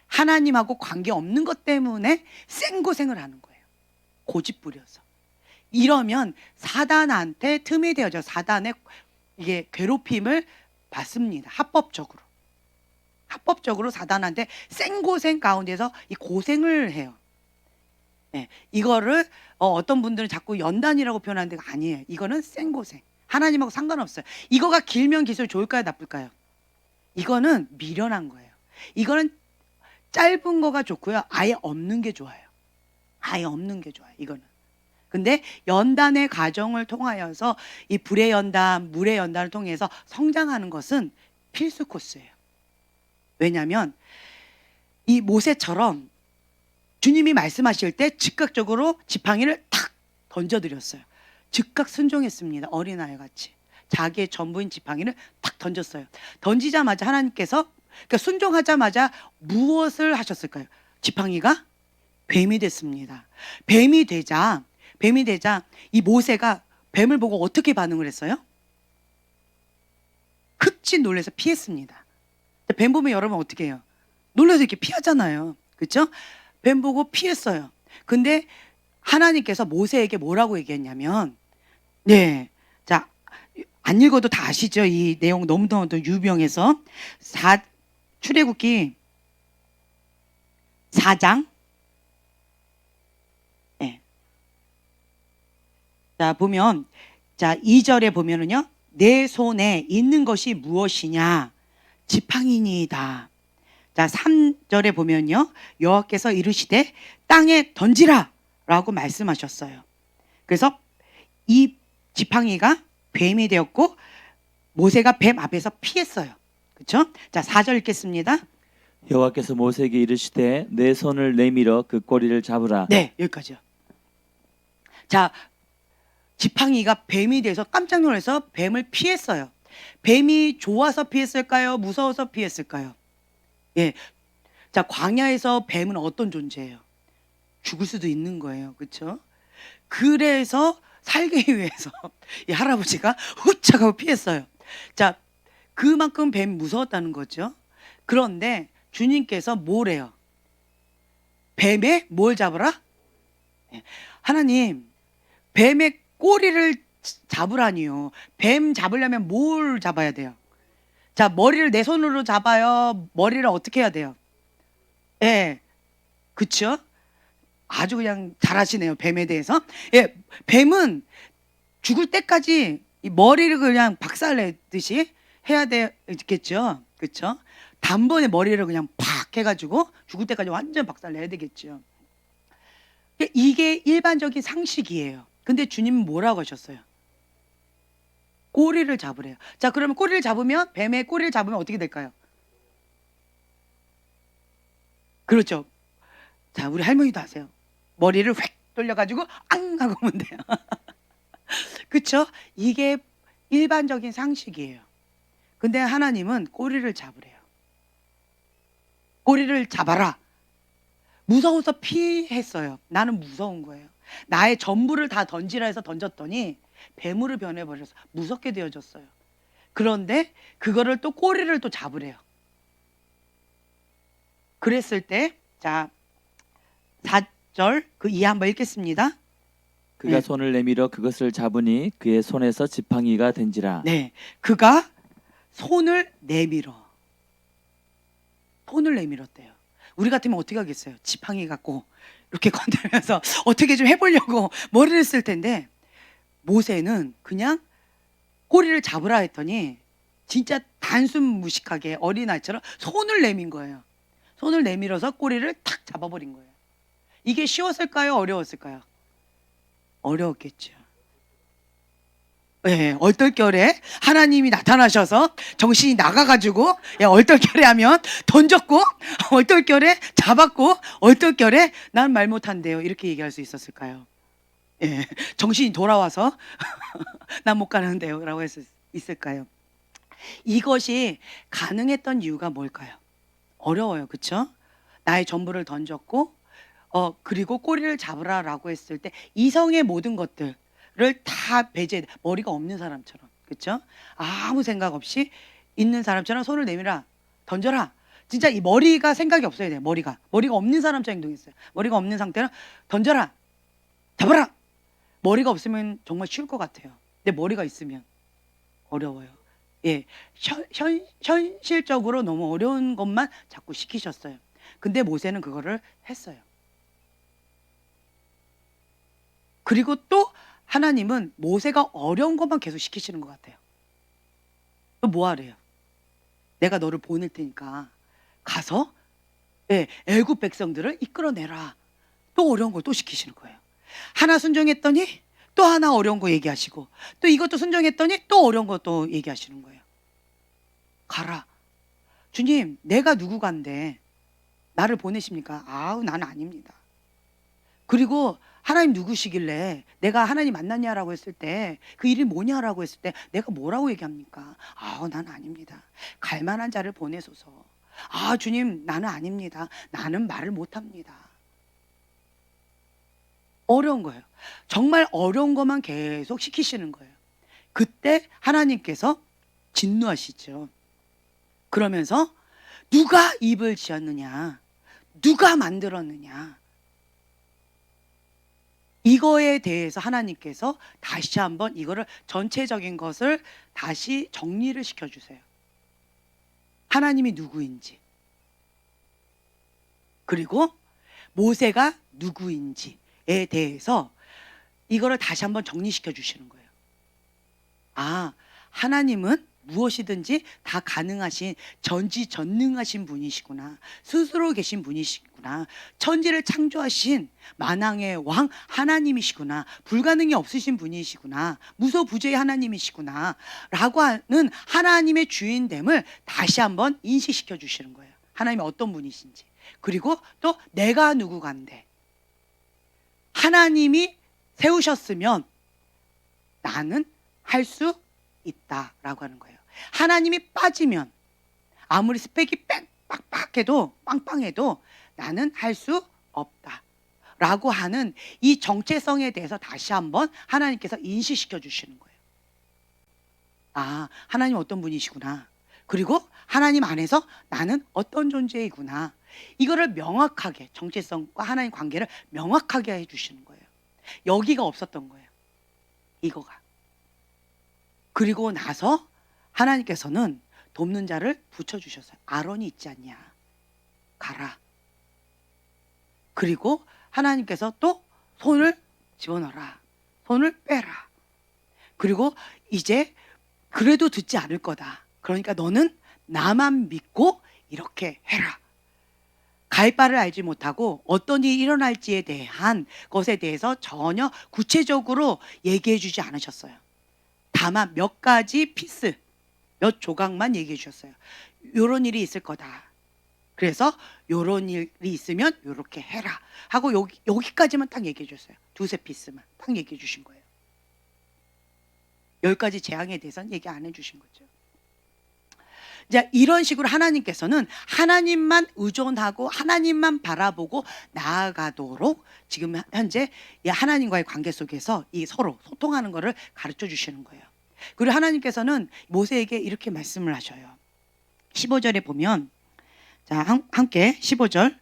하나님하고 관계없는 것 때문에 생고생을 하는 거예요. 고집 부려서. 이러면 사단한테 틈이 되어져 사단의 이게 괴롭힘을 받습니다. 합법적으로 사단한테 생고생 가운데서 이 고생을 해요. 네, 이거를 어떤 분들은 자꾸 연단이라고 표현하는데 아니에요. 이거는 생고생. 하나님하고 상관없어요. 이거가 길면 길수록 좋을까요, 나쁠까요? 이거는 미련한 거예요. 이거는 짧은 거가 좋고요. 아예 없는 게 좋아요. 아예 없는 게 좋아요. 이거는. 근데 연단의 과정을 통하여서 이 불의 연단, 물의 연단을 통해서 성장하는 것은 필수 코스예요. 왜냐하면 이 모세처럼 주님이 말씀하실 때 즉각적으로 지팡이를 탁 던져드렸어요. 즉각 순종했습니다. 어린아이 같이. 자기의 전부인 지팡이를 탁 던졌어요. 던지자마자 하나님께서 그러니까 순종하자마자 무엇을 하셨을까요? 지팡이가 뱀이 됐습니다. 뱀이 되자 이 모세가 뱀을 보고 어떻게 반응을 했어요? 흑진 놀라서 피했습니다. 뱀 보면 여러분 어떻게 해요? 놀라서 이렇게 피하잖아요. 그렇죠? 뱀 보고 피했어요. 근데 하나님께서 모세에게 뭐라고 얘기했냐면 네. 자, 안 읽어도 다 아시죠? 이 내용 너무너무 유명해서 출애굽기 4장 네. 자, 보면 2절에 보면은요. 내 손에 있는 것이 무엇이냐? 지팡이니이다. 자, 3절에 보면요. 여호와께서 이르시되 땅에 던지라 라고 말씀하셨어요. 그래서 이 지팡이가 뱀이 되었고 모세가 뱀 앞에서 피했어요. 그렇죠? 자, 4절 읽겠습니다. 여호와께서 모세에게 이르시되 내 손을 내밀어 그 꼬리를 잡으라. 네, 여기까지요. 자, 지팡이가 뱀이 돼서 깜짝 놀라서 뱀을 피했어요. 뱀이 좋아서 피했을까요? 무서워서 피했을까요? 예. 자, 광야에서 뱀은 어떤 존재예요? 죽을 수도 있는 거예요. 그렇죠? 그래서 살기 위해서 이 할아버지가 후착 하고 피했어요. 자, 그만큼 뱀이 무서웠다는 거죠. 그런데 주님께서 뭐래요? 뱀의 뭘 잡으라? 하나님, 뱀의 꼬리를 잡으라니요. 뱀 잡으려면 뭘 잡아야 돼요? 자, 머리를 내 손으로 잡아요. 머리를 어떻게 해야 돼요? 예, 그쵸? 아주 그냥 잘하시네요. 뱀에 대해서. 예, 뱀은 죽을 때까지 이 머리를 그냥 박살내듯이 해야 되겠죠. 그쵸? 단번에 머리를 그냥 팍 해가지고 죽을 때까지 완전 박살내야 되겠죠. 이게 일반적인 상식이에요. 근데 주님은 뭐라고 하셨어요? 꼬리를 잡으래요. 자, 그러면 꼬리를 잡으면, 뱀의 꼬리를 잡으면 어떻게 될까요? 그렇죠. 자, 우리 할머니도 아세요. 머리를 획 돌려가지고 앙 하고 오면 돼요. 그렇죠? 이게 일반적인 상식이에요. 근데 하나님은 꼬리를 잡으래요. 꼬리를 잡아라. 무서워서 피했어요. 나는 무서운 거예요. 나의 전부를 다 던지라 해서 던졌더니 뱀으로 변해버려서 무섭게 되어졌어요. 그런데 그거를 또 꼬리를 또 잡으래요. 그랬을 때, 자, 4절 그 이하 한번 읽겠습니다. 그가 네. 손을 내밀어 그것을 잡으니 그의 손에서 지팡이가 된지라. 네, 그가 손을 내밀어. 손을 내밀었대요. 우리 같으면 어떻게 하겠어요? 지팡이 갖고 이렇게 건들면서 어떻게 좀 해보려고 머리를 쓸 텐데, 모세는 그냥 꼬리를 잡으라 했더니 진짜 단순 무식하게 어린아이처럼 손을 내민 거예요. 손을 내밀어서 꼬리를 탁 잡아버린 거예요. 이게 쉬웠을까요? 어려웠을까요? 어려웠겠죠. 예, 얼떨결에 하나님이 나타나셔서 정신이 나가가지고, 예, 얼떨결에 하면 던졌고, 얼떨결에 잡았고, 얼떨결에 난 말 못한대요. 이렇게 얘기할 수 있었을까요? 예, 정신이 돌아와서 난 못 가는데요. 라고 할 수 있을까요? 이것이 가능했던 이유가 뭘까요? 어려워요. 그쵸? 나의 전부를 던졌고, 그리고 꼬리를 잡으라라고 했을 때 이성의 모든 것들을 다 배제, 머리가 없는 사람처럼, 그렇죠? 아무 생각 없이 있는 사람처럼 손을 내밀어 던져라. 진짜 이 머리가 생각이 없어야 돼요. 머리가 없는 사람처럼 행동했어요. 머리가 없는 상태로 던져라, 잡아라. 머리가 없으면 정말 쉬울 것 같아요. 근데 머리가 있으면 어려워요. 예, 현실적으로 너무 어려운 것만 자꾸 시키셨어요. 근데 모세는 그거를 했어요. 그리고 또 하나님은 모세가 어려운 것만 계속 시키시는 것 같아요. 또 뭐 하래요? 내가 너를 보낼 테니까 가서, 예, 애굽 백성들을 이끌어내라. 또 어려운 걸 또 시키시는 거예요. 하나 순종했더니 또 하나 어려운 거 얘기하시고, 또 이것도 순종했더니 또 어려운 거 또 얘기하시는 거예요. 가라. 주님, 내가 누구간데 나를 보내십니까? 아우, 나는 아닙니다. 그리고 하나님 누구시길래 내가 하나님 만났냐라고 했을 때, 그 일이 뭐냐라고 했을 때 내가 뭐라고 얘기합니까? 아우, 나는 아닙니다. 갈 만한 자를 보내소서. 아, 주님, 나는 아닙니다. 나는 말을 못합니다. 어려운 거예요. 정말 어려운 것만 계속 시키시는 거예요. 그때 하나님께서 진노하시죠. 그러면서 누가 입을 지었느냐, 누가 만들었느냐, 이거에 대해서 하나님께서 다시 한번 이거를 전체적인 것을 다시 정리를 시켜주세요. 하나님이 누구인지, 그리고 모세가 누구인지에 대해서 이거를 다시 한번 정리시켜 주시는 거예요. 아, 하나님은 무엇이든지 다 가능하신 전지전능하신 분이시구나. 스스로 계신 분이시구나. 천지를 창조하신 만왕의 왕 하나님이시구나. 불가능이 없으신 분이시구나. 무소부재의 하나님이시구나. 라고 하는 하나님의 주인됨을 다시 한번 인식시켜 주시는 거예요. 하나님이 어떤 분이신지. 그리고 또 내가 누구간데. 하나님이 세우셨으면 나는 할 수 있다라고 하는 거예요. 하나님이 빠지면 아무리 스펙이 빡빡해도 빵빵해도 나는 할 수 없다라고 하는 이 정체성에 대해서 다시 한번 하나님께서 인식시켜 주시는 거예요. 아, 하나님 어떤 분이시구나. 그리고 하나님 안에서 나는 어떤 존재이구나. 이거를 명확하게, 정체성과 하나님 관계를 명확하게 해주시는 거예요. 여기가 없었던 거예요. 이거가. 그리고 나서 하나님께서는 돕는 자를 붙여주셨어요. 아론이 있지 않냐, 가라. 그리고 하나님께서 또 손을 집어넣어라, 손을 빼라. 그리고 이제 그래도 듣지 않을 거다. 그러니까 너는 나만 믿고 이렇게 해라. 갈 바를 알지 못하고 어떤 일이 일어날지에 대한 것에 대해서 전혀 구체적으로 얘기해 주지 않으셨어요. 다만 몇 가지 피스, 몇 조각만 얘기해 주셨어요. 요런 일이 있을 거다. 그래서 요런 일이 있으면 요렇게 해라 하고 여기까지만 딱 얘기해 줬어요. 두세 피스만 딱 얘기해 주신 거예요. 10가지 재앙에 대해서는 얘기 안 해 주신 거죠. 이제 이런 식으로 하나님께서는 하나님만 의존하고 하나님만 바라보고 나아가도록 지금 현재 이 하나님과의 관계 속에서 이 서로 소통하는 것을 가르쳐 주시는 거예요. 그리고 하나님께서는 모세에게 이렇게 말씀을 하셔요. 15절에 보면, 자, 함께 15절.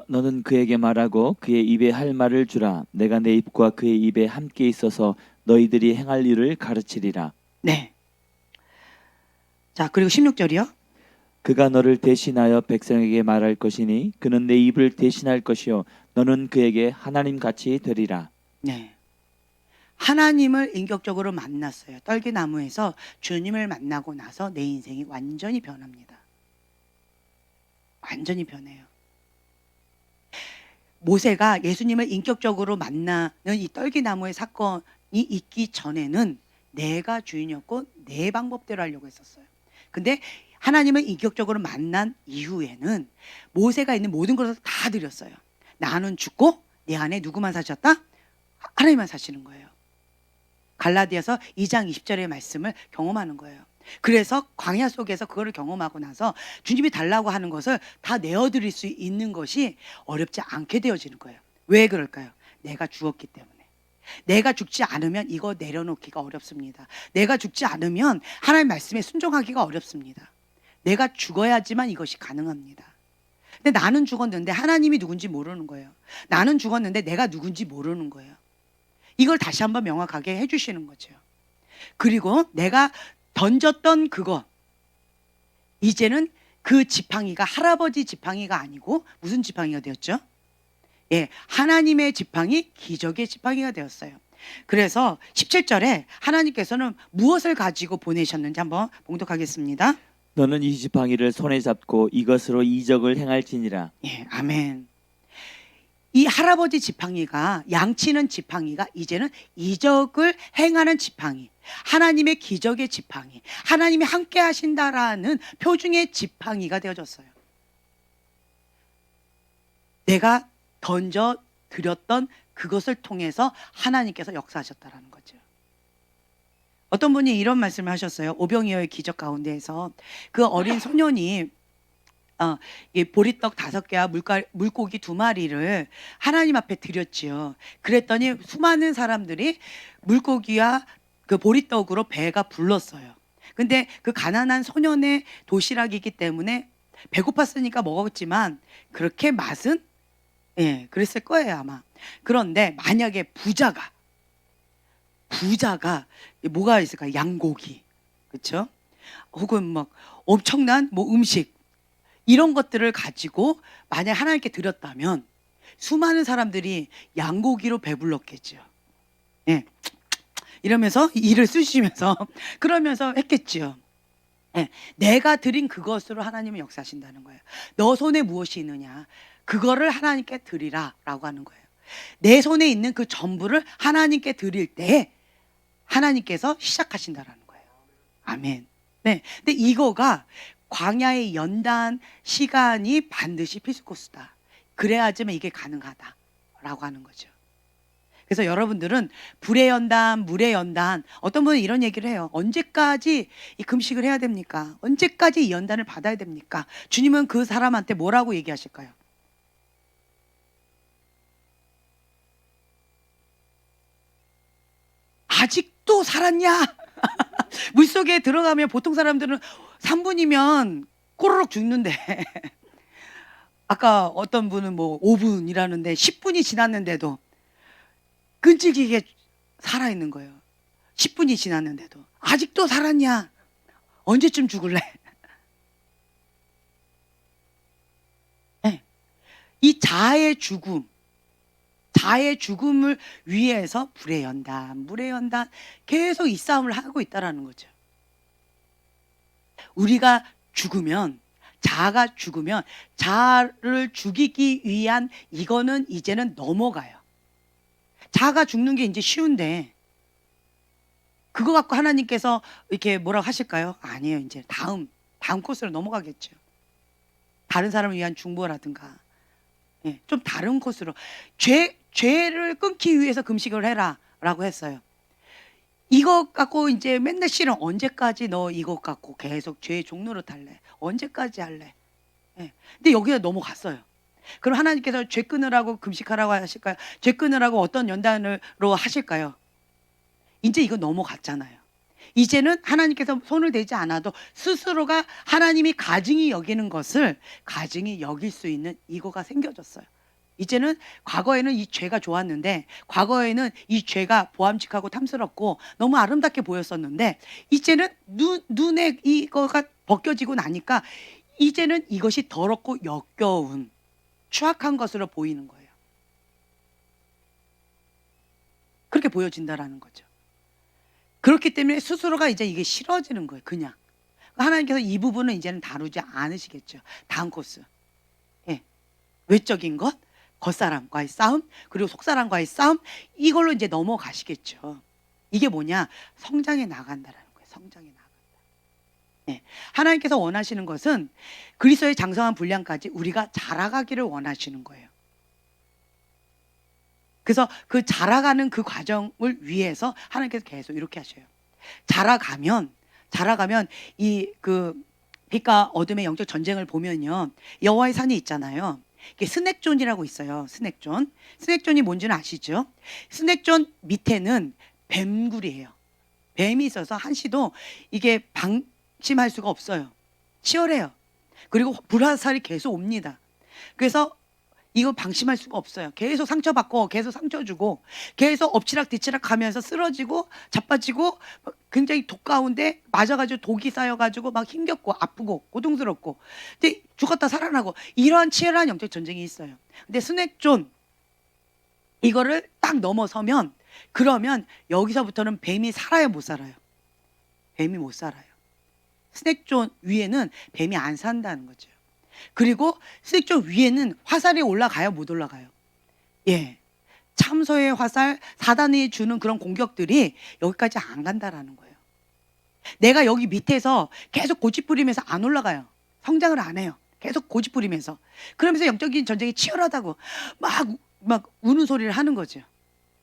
너는 그에게 말하고 그의 입에 할 말을 주라. 내가 내 입과 그의 입에 함께 있어서 너희들이 행할 일을 가르치리라. 네. 자, 그리고 16절이요. 그가 너를 대신하여 백성에게 말할 것이니 그는 내 입을 대신할 것이요 너는 그에게 하나님 같이 되리라. 네. 하나님을 인격적으로 만났어요. 떨기나무에서 주님을 만나고 나서 내 인생이 완전히 변합니다. 완전히 변해요. 모세가 예수님을 인격적으로 만나는 이 떨기나무의 사건이 있기 전에는 내가 주인이었고 내 방법대로 하려고 했었어요. 근데 하나님을 인격적으로 만난 이후에는 모세가 있는 모든 것을 다 드렸어요. 나는 죽고 내 안에 누구만 사셨다? 하나님만 사시는 거예요. 갈라디아서 2장 20절의 말씀을 경험하는 거예요. 그래서 광야 속에서 그거를 경험하고 나서 주님이 달라고 하는 것을 다 내어드릴 수 있는 것이 어렵지 않게 되어지는 거예요. 왜 그럴까요? 내가 죽었기 때문에. 내가 죽지 않으면 이거 내려놓기가 어렵습니다. 내가 죽지 않으면 하나님 말씀에 순종하기가 어렵습니다. 내가 죽어야지만 이것이 가능합니다. 근데 나는 죽었는데 하나님이 누군지 모르는 거예요. 나는 죽었는데 내가 누군지 모르는 거예요. 이걸 다시 한번 명확하게 해주시는 거죠. 그리고 내가 던졌던 그거, 이제는 그 지팡이가 할아버지 지팡이가 아니고 무슨 지팡이가 되었죠? 예, 하나님의 지팡이, 기적의 지팡이가 되었어요. 그래서 17절에 하나님께서는 무엇을 가지고 보내셨는지 한번 봉독하겠습니다. 너는 이 지팡이를 손에 잡고 이것으로 이적을 행할지니라. 예, 아멘. 이 할아버지 지팡이가, 양치는 지팡이가 이제는 이적을 행하는 지팡이, 하나님의 기적의 지팡이, 하나님이 함께 하신다라는 표징의 지팡이가 되어졌어요. 내가 던져 드렸던 그것을 통해서 하나님께서 역사하셨다라는 거죠. 어떤 분이 이런 말씀을 하셨어요. 오병이어의 기적 가운데에서 그 어린 소년이 이 보리떡 5개와 물고기 2마리를 하나님 앞에 드렸지요. 그랬더니 수많은 사람들이 물고기와 그 보리떡으로 배가 불렀어요. 근데 그 가난한 소년의 도시락이기 때문에 배고팠으니까 먹었지만 그렇게 맛은 그랬을 거예요 아마. 그런데 만약에 부자가 뭐가 있을까요? 양고기, 그렇죠? 혹은 막 엄청난 뭐 음식 이런 것들을 가지고 만약 하나님께 드렸다면 수많은 사람들이 양고기로 배불렀겠죠. 예, 이러면서 이를 쓰시면서 그러면서 했겠죠. 예, 내가 드린 그것으로 하나님은 역사하신다는 거예요. 너 손에 무엇이 있느냐, 그거를 하나님께 드리라라고 하는 거예요. 내 손에 있는 그 전부를 하나님께 드릴 때 하나님께서 시작하신다라는 거예요. 아멘. 네, 근데 이거가 광야의 연단 시간이 반드시 필수 코스다. 그래야지만 이게 가능하다라고 하는 거죠. 그래서 여러분들은 불의 연단, 물의 연단, 어떤 분은 이런 얘기를 해요. 언제까지 이 금식을 해야 됩니까? 언제까지 이 연단을 받아야 됩니까? 주님은 그 사람한테 뭐라고 얘기하실까요? 아직도 살았냐? 물속에 들어가면 보통 사람들은 3분이면 꼬르륵 죽는데 아까 어떤 분은 뭐 5분이라는데 10분이 지났는데도 끈질기게 살아있는 거예요. 10분이 지났는데도 아직도 살았냐? 언제쯤 죽을래? 네. 이 자아의 죽음을 위해서 불의 연단, 물의 연단 계속 이 싸움을 하고 있다라는 거죠. 우리가 죽으면 자아가 죽으면 자아를 죽이기 위한 이거는 이제는 넘어가요. 자아가 죽는 게 이제 쉬운데 그거 갖고 하나님께서 이렇게 뭐라고 하실까요? 아니에요. 이제 다음 코스로 넘어가겠죠. 다른 사람을 위한 중보라든가, 예, 좀 다른 코스로 죄를 끊기 위해서 금식을 해라라고 했어요. 이것 갖고 이제 맨날 싫어. 언제까지 너 이것 갖고 계속 죄의 종로로 탈래? 언제까지 할래? 예. 근데 여기가 넘어갔어요. 그럼 하나님께서 죄 끊으라고 금식하라고 하실까요? 죄 끊으라고 어떤 연단으로 하실까요? 이제 이거 넘어갔잖아요. 이제는 하나님께서 손을 대지 않아도 스스로가 하나님이 가증히 여기는 것을 가증히 여길 수 있는 이거가 생겨졌어요. 이제는 과거에는 이 죄가 좋았는데, 과거에는 이 죄가 보암직하고 탐스럽고 너무 아름답게 보였었는데, 이제는 눈에 이거가 벗겨지고 나니까 이제는 이것이 더럽고 역겨운 추악한 것으로 보이는 거예요. 그렇게 보여진다라는 거죠. 그렇기 때문에 스스로가 이제 이게 싫어지는 거예요. 그냥 하나님께서 이 부분은 이제는 다루지 않으시겠죠. 다음 코스, 예, 외적인 것, 겉사람과의 싸움, 그리고 속사람과의 싸움, 이걸로 이제 넘어가시겠죠. 이게 뭐냐? 성장해 나간다라는 거예요. 성장해 나간다. 예, 하나님께서 원하시는 것은 그리스도의 장성한 분량까지 우리가 자라가기를 원하시는 거예요. 그래서 그 자라가는 그 과정을 위해서 하나님께서 계속 이렇게 하셔요. 자라가면 이 그 빛과 어둠의 영적 전쟁을 보면요, 여호와의 산이 있잖아요. 이게 스낵존이라고 있어요. 스낵존이 뭔지는 아시죠? 스낵존 밑에는 뱀굴이에요. 뱀이 있어서 한시도 이게 방심할 수가 없어요. 치열해요. 그리고 불화살이 계속 옵니다. 그래서 이거 방심할 수가 없어요. 계속 상처받고 계속 상처 주고 계속 엎치락 뒤치락 하면서 쓰러지고 자빠지고 굉장히 독 가운데 맞아가지고 독이 쌓여가지고 막 힘겹고 아프고 고통스럽고, 근데 죽었다 살아나고 이러한 치열한 영적 전쟁이 있어요. 근데 스낵존 이거를 딱 넘어서면, 그러면 여기서부터는 뱀이 살아요, 못 살아요? 뱀이 못 살아요. 스낵존 위에는 뱀이 안 산다는 거죠. 그리고 스낵존 위에는 화살이 올라가요, 못 올라가요? 예, 참소의 화살, 사단이 주는 그런 공격들이 여기까지 안 간다라는 거예요. 내가 여기 밑에서 계속 고집 부리면서 안 올라가요. 성장을 안 해요. 계속 고집 부리면서. 그러면서 영적인 전쟁이 치열하다고 막 우는 소리를 하는 거죠.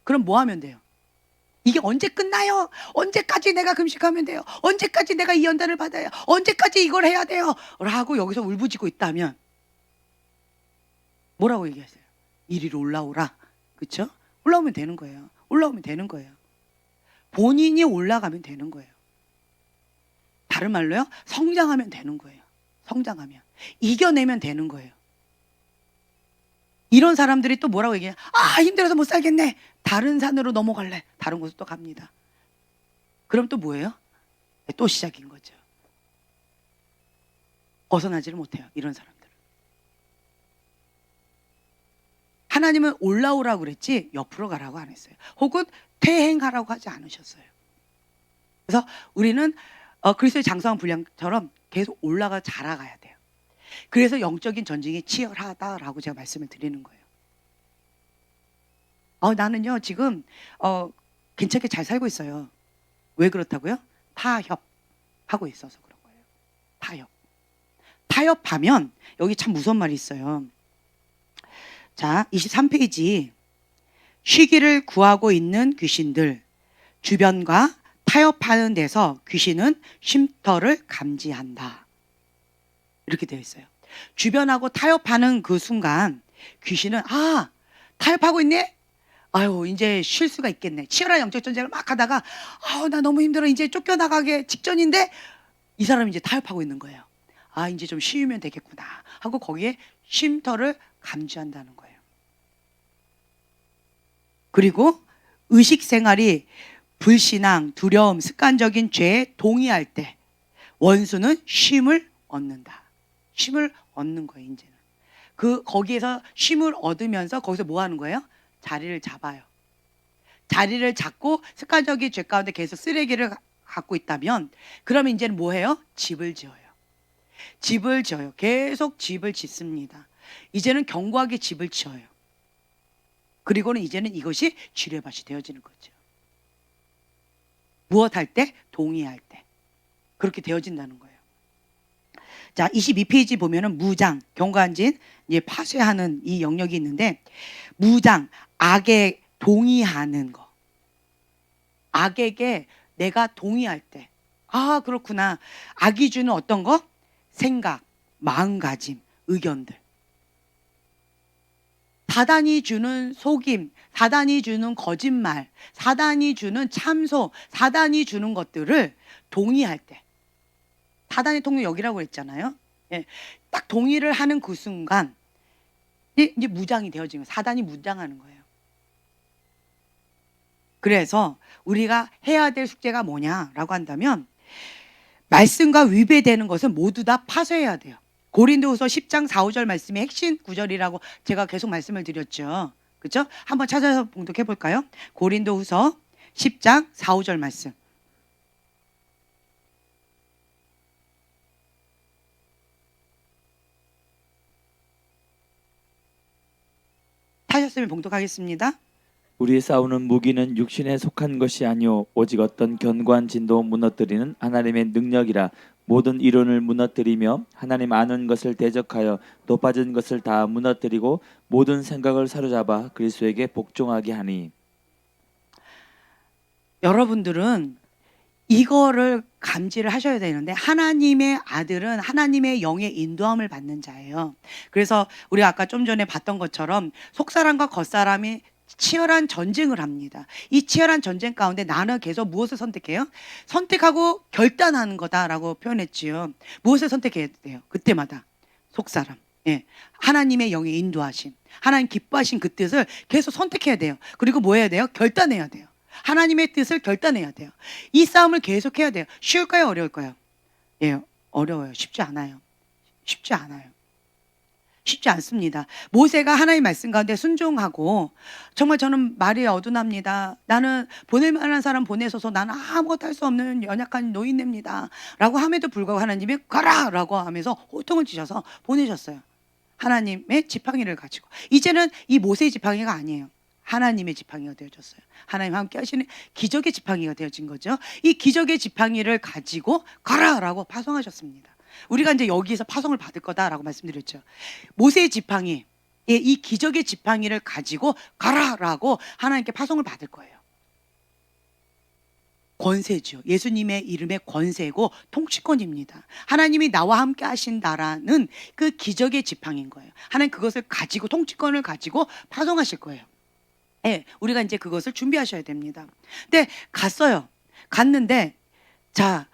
그럼 뭐 하면 돼요? 이게 언제 끝나요? 언제까지 내가 금식하면 돼요? 언제까지 내가 이 연단을 받아요? 언제까지 이걸 해야 돼요? 라고 여기서 울부짖고 있다면 뭐라고 얘기하세요? 이리로 올라오라. 그렇죠? 올라오면 되는 거예요. 올라오면 되는 거예요. 본인이 올라가면 되는 거예요. 다른 말로요, 성장하면 되는 거예요. 성장하면, 이겨내면 되는 거예요. 이런 사람들이 또 뭐라고 얘기해요? 아, 힘들어서 못 살겠네. 다른 산으로 넘어갈래. 다른 곳으로 또 갑니다. 그럼 또 뭐예요? 또 시작인 거죠. 벗어나지를 못해요, 이런 사람들은. 하나님은 올라오라고 그랬지 옆으로 가라고 안 했어요. 혹은 퇴행하라고 하지 않으셨어요. 그래서 우리는 그리스도의 장성한 분량처럼 계속 올라가 자라가야 돼요. 그래서 영적인 전쟁이 치열하다라고 제가 말씀을 드리는 거예요. 나는요 지금 괜찮게 잘 살고 있어요. 왜 그렇다고요? 타협하고 있어서 그런 거예요. 타협하면 여기 참 무서운 말이 있어요. 자, 23페이지. 쉬기를 구하고 있는 귀신들, 주변과 타협하는 데서 귀신은 쉼터를 감지한다. 이렇게 되어 있어요. 주변하고 타협하는 그 순간 귀신은 타협하고 있네? 아유, 이제 쉴 수가 있겠네. 치열한 영적 전쟁을 막 하다가 나 너무 힘들어. 이제 쫓겨나가게 직전인데 이 사람이 이제 타협하고 있는 거예요. 이제 좀 쉬면 되겠구나 하고 거기에 쉼터를 감지한다는 거예요. 그리고 의식 생활이 불신앙, 두려움, 습관적인 죄에 동의할 때 원수는 쉼을 얻는다. 쉼을 얻는 거예요, 이제는. 거기에서 쉼을 얻으면서 거기서 뭐 하는 거예요? 자리를 잡아요. 자리를 잡고 습관적인 죄 가운데 계속 쓰레기를 갖고 있다면, 그러면 이제는 뭐 해요? 집을 지어요. 집을 지어요. 계속 집을 짓습니다. 이제는 견고하게 집을 지어요. 그리고는 이제는 이것이 지뢰밭이 되어지는 거죠. 무엇 할 때? 동의할 때. 그렇게 되어진다는 거예요. 자, 22페이지 보면은 무장, 경관진, 이제 파쇄하는 이 영역이 있는데, 무장, 악에 동의하는 거. 악에게 내가 동의할 때, 아, 그렇구나. 악이 주는 어떤 거? 생각, 마음가짐, 의견들. 사단이 주는 속임, 사단이 주는 거짓말, 사단이 주는 참소, 사단이 주는 것들을 동의할 때. 사단의 통로 여기라고 했잖아요. 예, 딱 동의를 하는 그 순간 이제 무장이 되어지는 거예요. 사단이 무장하는 거예요. 그래서 우리가 해야 될 숙제가 뭐냐라고 한다면 말씀과 위배되는 것은 모두 다 파쇄해야 돼요. 고린도후서 10장 4, 5절 말씀이 핵심 구절이라고 제가 계속 말씀을 드렸죠. 그렇죠? 한번 찾아서 봉독해 볼까요? 고린도후서 10장 4, 5절 말씀. 타셨으면 봉독하겠습니다. 우리 싸우는 무기는 육신에 속한 것이 아니오 오직 어떤 견고한 진도 무너뜨리는 하나님의 능력이라. 모든 이론을 무너뜨리며 하나님 아는 것을 대적하여 높아진 것을 다 무너뜨리고 모든 생각을 사로잡아 그리스도에게 복종하게 하니. 여러분들은 이거를 감지를 하셔야 되는데, 하나님의 아들은 하나님의 영의 인도함을 받는 자예요. 그래서 우리가 아까 좀 전에 봤던 것처럼 속사람과 겉사람이 치열한 전쟁을 합니다. 이 치열한 전쟁 가운데 나는 계속 무엇을 선택해요? 선택하고 결단하는 거다라고 표현했지요. 무엇을 선택해야 돼요? 그때마다 속사람, 예, 하나님의 영의 인도하심, 하나님 기뻐하신 그 뜻을 계속 선택해야 돼요. 그리고 뭐 해야 돼요? 결단해야 돼요. 하나님의 뜻을 결단해야 돼요. 이 싸움을 계속해야 돼요. 쉬울까요? 어려울까요? 예, 어려워요. 쉽지 않아요. 쉽지 않아요. 쉽지 않습니다. 모세가 하나님의 말씀 가운데 순종하고, 정말 저는 말이 어둔합니다. 나는 보낼 만한 사람 보내소서, 나는 아무것도 할 수 없는 연약한 노인입니다 라고 함에도 불구하고 하나님이 가라 라고 하면서 호통을 치셔서 보내셨어요. 하나님의 지팡이를 가지고. 이제는 이 모세의 지팡이가 아니에요. 하나님의 지팡이가 되어졌어요. 하나님 함께 하시는 기적의 지팡이가 되어진 거죠. 이 기적의 지팡이를 가지고 가라라고 파송하셨습니다. 우리가 이제 여기에서 파송을 받을 거다라고 말씀드렸죠. 모세의 지팡이, 이 기적의 지팡이를 가지고 가라라고 하나님께 파송을 받을 거예요. 권세죠. 예수님의 이름의 권세고 통치권입니다. 하나님이 나와 함께 하신다라는 그 기적의 지팡이인 거예요. 하나님 그것을 가지고, 통치권을 가지고 파송하실 거예요. 네, 우리가 이제 그것을 준비하셔야 됩니다. 근데 갔어요. 갔는데, 자,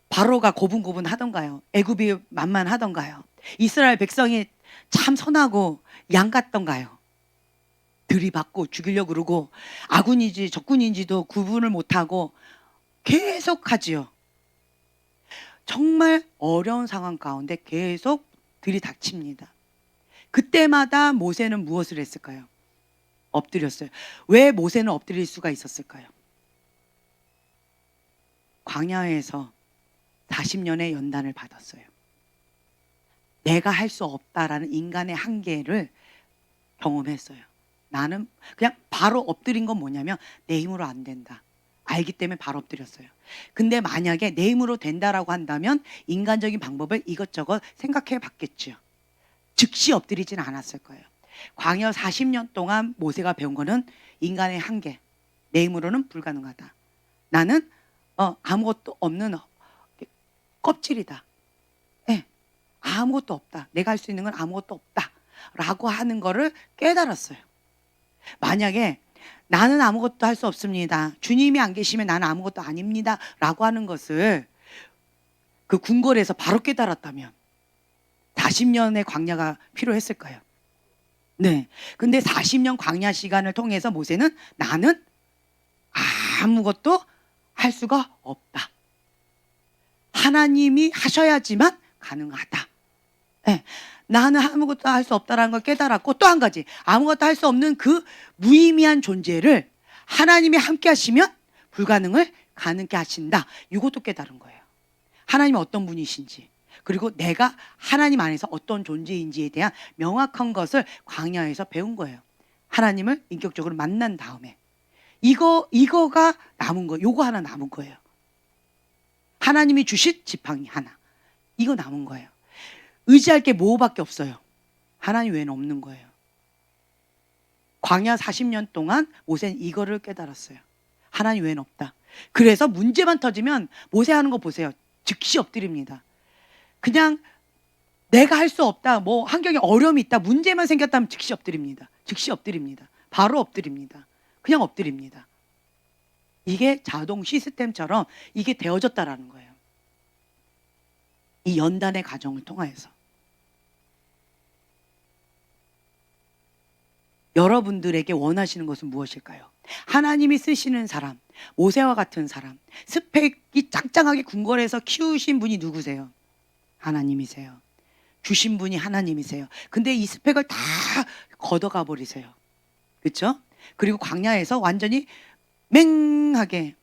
바로가 고분고분 하던가요? 애굽이 만만하던가요? 이스라엘 백성이 참 선하고 양 같던가요? 들이받고 죽이려고 그러고 아군인지 적군인지도 구분을 못하고 계속 하지요. 정말 어려운 상황 가운데 계속 들이닥칩니다. 그때마다 모세는 무엇을 했을까요? 엎드렸어요. 왜 모세는 엎드릴 수가 있었을까요? 광야에서 40년의 연단을 받았어요. 내가 할 수 없다라는 인간의 한계를 경험했어요. 나는 그냥 바로 엎드린 건 뭐냐면 내 힘으로 안 된다. 알기 때문에 바로 엎드렸어요. 근데 만약에 내 힘으로 된다라고 한다면 인간적인 방법을 이것저것 생각해 봤겠죠. 즉시 엎드리진 않았을 거예요. 광야 40년 동안 모세가 배운 거는 인간의 한계, 내 힘으로는 불가능하다. 나는 아무것도 없는 껍질이다. 네, 아무것도 없다. 내가 할 수 있는 건 아무것도 없다 라고 하는 거를 깨달았어요. 만약에 나는 아무것도 할 수 없습니다, 주님이 안 계시면 나는 아무것도 아닙니다 라고 하는 것을 그 궁궐에서 바로 깨달았다면 40년의 광야가 필요했을까요? 네. 근데 40년 광야 시간을 통해서 모세는 나는 아무것도 할 수가 없다. 하나님이 하셔야지만 가능하다. 네. 나는 아무것도 할 수 없다라는 걸 깨달았고, 또 한 가지, 아무것도 할 수 없는 그 무의미한 존재를 하나님이 함께 하시면 불가능을 가능케 하신다. 이것도 깨달은 거예요. 하나님이 어떤 분이신지, 그리고 내가 하나님 안에서 어떤 존재인지에 대한 명확한 것을 광야에서 배운 거예요. 하나님을 인격적으로 만난 다음에 이거가 남은 거, 요거 하나 남은 거예요. 하나님이 주신 지팡이 하나, 이거 남은 거예요. 의지할 게 뭐밖에 없어요. 하나님 외에는 없는 거예요. 광야 40년 동안 모세는 이거를 깨달았어요. 하나님 외에는 없다. 그래서 문제만 터지면 모세 하는 거 보세요. 즉시 엎드립니다. 그냥 내가 할 수 없다, 뭐 환경에 어려움이 있다, 문제만 생겼다면 즉시 엎드립니다. 즉시 엎드립니다. 바로 엎드립니다. 그냥 엎드립니다. 이게 자동 시스템처럼 이게 되어졌다라는 거예요. 이 연단의 과정을 통하여서. 여러분들에게 원하시는 것은 무엇일까요? 하나님이 쓰시는 사람, 모세와 같은 사람, 스펙이 짱짱하게 궁궐에서 키우신 분이 누구세요? 하나님이세요. 주신 분이 하나님이세요. 근데 이 스펙을 다 걷어가 버리세요. 그렇죠? 그리고 광야에서 완전히 맹하게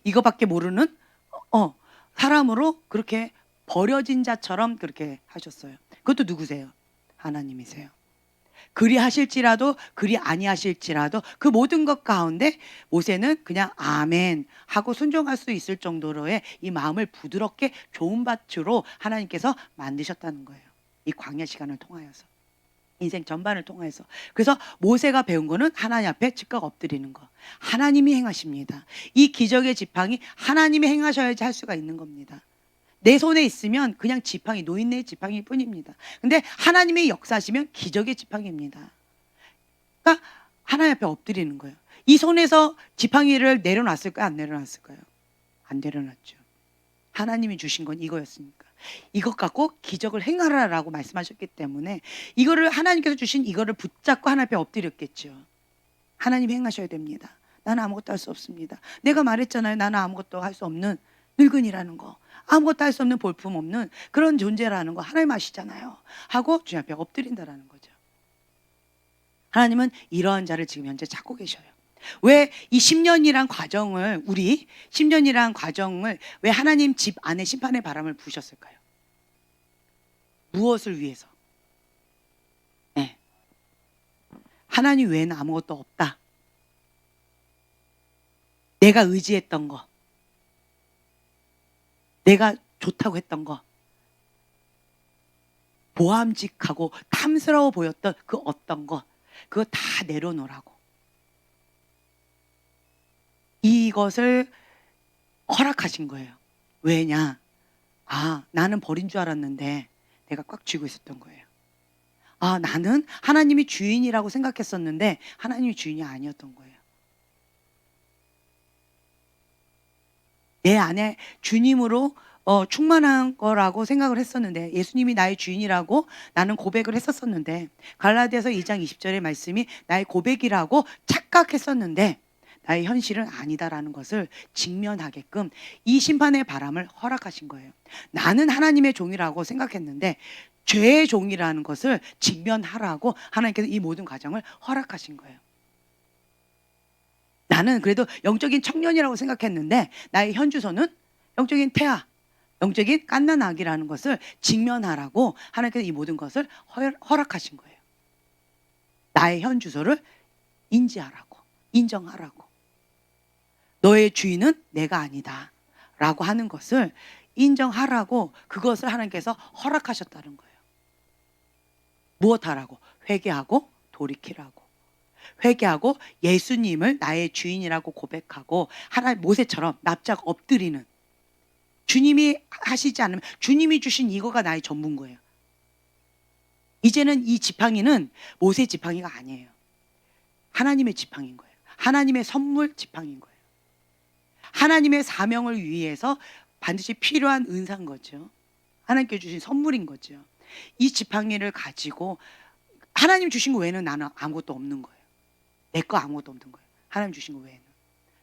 이거밖에 모르는 사람으로 그렇게 버려진 자처럼 그렇게 하셨어요. 그것도 누구세요? 하나님이세요. 그리 하실지라도 그리 아니하실지라도 그 모든 것 가운데 모세는 그냥 아멘 하고 순종할 수 있을 정도로의 이 마음을 부드럽게 좋은 밭으로 하나님께서 만드셨다는 거예요. 이 광야 시간을 통하여서, 인생 전반을 통해서. 그래서 모세가 배운 거는 하나님 앞에 즉각 엎드리는 거. 하나님이 행하십니다. 이 기적의 지팡이 하나님이 행하셔야지 할 수가 있는 겁니다. 내 손에 있으면 그냥 지팡이, 노인네의 지팡이일 뿐입니다. 근데 하나님의 역사하시면 기적의 지팡이입니다. 그러니까 하나님 앞에 엎드리는 거예요. 이 손에서 지팡이를 내려놨을까요? 안 내려놨을까요? 안 내려놨죠. 하나님이 주신 건 이거였으니까. 이것 갖고 기적을 행하라라고 말씀하셨기 때문에 이거를 하나님께서 주신 이거를 붙잡고 하나님 앞에 엎드렸겠죠. 하나님 행하셔야 됩니다. 나는 아무것도 할 수 없습니다. 내가 말했잖아요. 나는 아무것도 할 수 없는 늙은이라는 거, 아무것도 할 수 없는 볼품 없는 그런 존재라는 거 하나님 아시잖아요. 하고 주님 앞에 엎드린다라는 거죠. 하나님은 이러한 자를 지금 현재 찾고 계셔요. 왜 이 10년이란 과정을, 우리 10년이란 과정을 왜 하나님 집 안에 심판의 바람을 부으셨을까요? 무엇을 위해서? 네. 하나님 외에는 아무것도 없다. 내가 의지했던 거, 내가 좋다고 했던 거, 보암직하고 탐스러워 보였던 그 어떤 거, 그거 다 내려놓으라고. 이것을 허락하신 거예요. 왜냐? 나는 버린 줄 알았는데 내가 꽉 쥐고 있었던 거예요. 나는 하나님이 주인이라고 생각했었는데 하나님이 주인이 아니었던 거예요. 내 안에 주님으로 충만한 거라고 생각을 했었는데, 예수님이 나의 주인이라고 나는 고백을 했었었는데, 갈라디아서 2장 20절의 말씀이 나의 고백이라고 착각했었는데 나의 현실은 아니다라는 것을 직면하게끔 이 심판의 바람을 허락하신 거예요. 나는 하나님의 종이라고 생각했는데 죄의 종이라는 것을 직면하라고 하나님께서 이 모든 과정을 허락하신 거예요. 나는 그래도 영적인 청년이라고 생각했는데 나의 현주소는 영적인 태아, 영적인 갓난아기라는 것을 직면하라고 하나님께서 이 모든 것을 허락하신 거예요. 나의 현주소를 인지하라고, 인정하라고. 너의 주인은 내가 아니다 라고 하는 것을 인정하라고, 그것을 하나님께서 허락하셨다는 거예요. 무엇하라고? 회개하고 돌이키라고. 회개하고 예수님을 나의 주인이라고 고백하고 하나님 모세처럼 납작 엎드리는, 주님이 하시지 않으면 주님이 주신 이거가 나의 전부인 거예요. 이제는 이 지팡이는 모세 지팡이가 아니에요. 하나님의 지팡이인 거예요. 하나님의 선물 지팡이인 거예요. 하나님의 사명을 위해서 반드시 필요한 은사인 거죠. 하나님께 주신 선물인 거죠. 이 지팡이를 가지고 하나님 주신 거 외에는 나는 아무것도 없는 거예요. 내 거 아무것도 없는 거예요. 하나님 주신 거 외에는.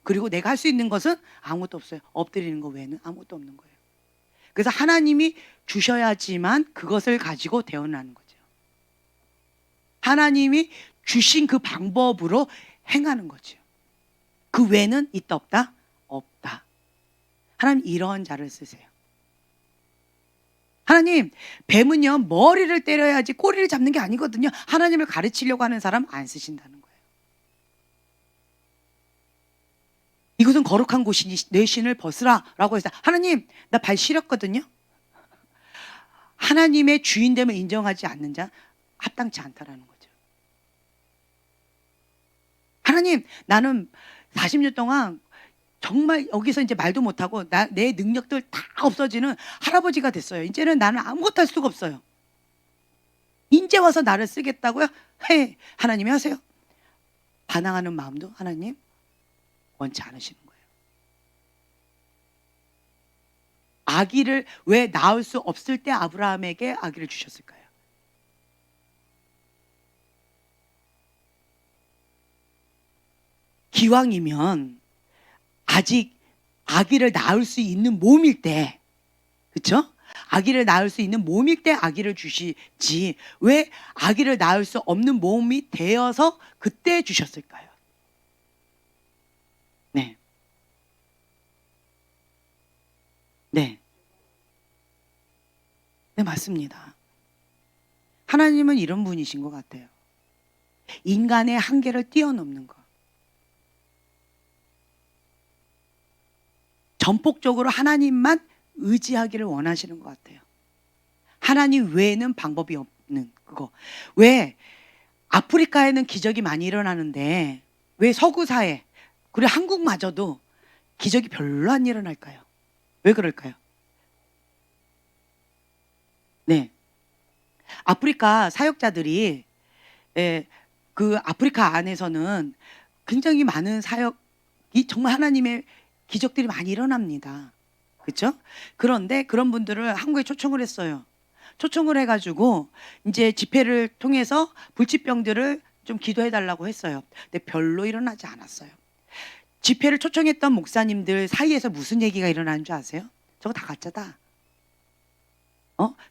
그리고 내가 할 수 있는 것은 아무것도 없어요. 엎드리는 거 외에는 아무것도 없는 거예요. 그래서 하나님이 주셔야지만 그것을 가지고 대언하는 거죠. 하나님이 주신 그 방법으로 행하는 거죠. 그 외에는 있다 없다? 없다. 하나님 이러한 자를 쓰세요. 하나님, 뱀은요 머리를 때려야지 꼬리를 잡는 게 아니거든요. 하나님을 가르치려고 하는 사람 안 쓰신다는 거예요. 이곳은 거룩한 곳이니 내 신을 벗으라 라고 해서 하나님 나 발 시렸거든요. 하나님의 주인됨을 인정하지 않는 자 합당치 않다라는 거죠. 하나님 나는 40년 동안 정말 여기서 이제 말도 못하고 내 능력들 다 없어지는 할아버지가 됐어요. 이제는 나는 아무것도 할 수가 없어요. 이제 와서 나를 쓰겠다고요? 해. 하나님이 하세요. 반항하는 마음도 하나님 원치 않으시는 거예요. 아기를 왜 낳을 수 없을 때 아브라함에게 아기를 주셨을까요? 기왕이면 아직 아기를 낳을 수 있는 몸일 때, 그렇죠? 아기를 낳을 수 있는 몸일 때 아기를 주시지 왜 아기를 낳을 수 없는 몸이 되어서 그때 주셨을까요? 네. 네. 네, 맞습니다. 하나님은 이런 분이신 것 같아요. 인간의 한계를 뛰어넘는 것. 전폭적으로 하나님만 의지하기를 원하시는 것 같아요. 하나님 외에는 방법이 없는 그거. 왜 아프리카에는 기적이 많이 일어나는데 왜 서구 사회 그리고 한국마저도 기적이 별로 안 일어날까요? 왜 그럴까요? 네. 아프리카 사역자들이 그 아프리카 안에서는 굉장히 많은 사역이 정말 하나님의 기적들이 많이 일어납니다. 그렇죠? 그런데 그런 분들을 한국에 초청을 했어요. 초청을 해가지고 이제 집회를 통해서 불치병들을 좀 기도해 달라고 했어요. 근데 별로 일어나지 않았어요. 집회를 초청했던 목사님들 사이에서 무슨 얘기가 일어나는 줄 아세요? 저거 다 가짜다.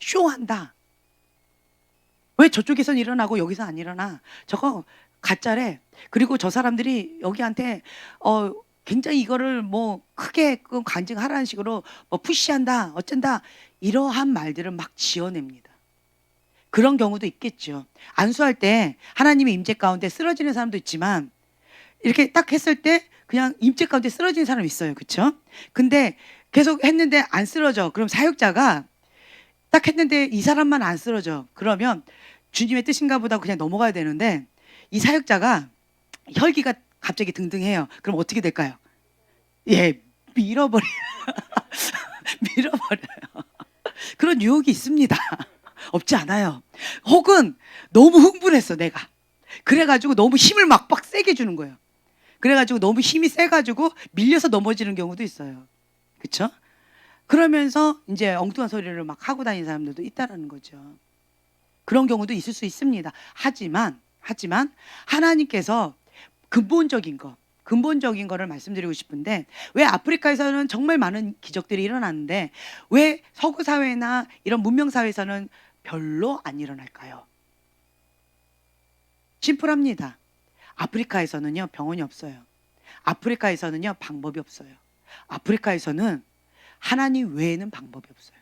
쇼한다. 왜 저쪽에선 일어나고 여기서 안 일어나? 저거 가짜래. 그리고 저 사람들이 여기한테 굉장히 이거를 뭐 크게 간증하라는 식으로 뭐 푸시한다, 어쩐다 이러한 말들을 막 지어냅니다. 그런 경우도 있겠죠. 안수할 때 하나님의 임재 가운데 쓰러지는 사람도 있지만 이렇게 딱 했을 때 그냥 임재 가운데 쓰러지는 사람이 있어요. 그렇죠? 근데 계속 했는데 안 쓰러져. 그럼 사역자가 딱 했는데 이 사람만 안 쓰러져. 그러면 주님의 뜻인가 보다 그냥 넘어가야 되는데 이 사역자가 혈기가 갑자기 등등해요. 그럼 어떻게 될까요? 예, 밀어버려요. 밀어버려요. 그런 유혹이 있습니다. 없지 않아요. 혹은 너무 흥분했어 내가. 그래가지고 너무 힘을 막 세게 주는 거예요. 그래가지고 너무 힘이 세가지고 밀려서 넘어지는 경우도 있어요. 그렇죠? 그러면서 이제 엉뚱한 소리를 막 하고 다니는 사람들도 있다라는 거죠. 그런 경우도 있을 수 있습니다. 하지만 하나님께서 근본적인 거를 말씀드리고 싶은데 왜 아프리카에서는 정말 많은 기적들이 일어나는데 왜 서구 사회나 이런 문명 사회에서는 별로 안 일어날까요? 심플합니다. 아프리카에서는요 병원이 없어요. 아프리카에서는요 방법이 없어요. 아프리카에서는 하나님 외에는 방법이 없어요.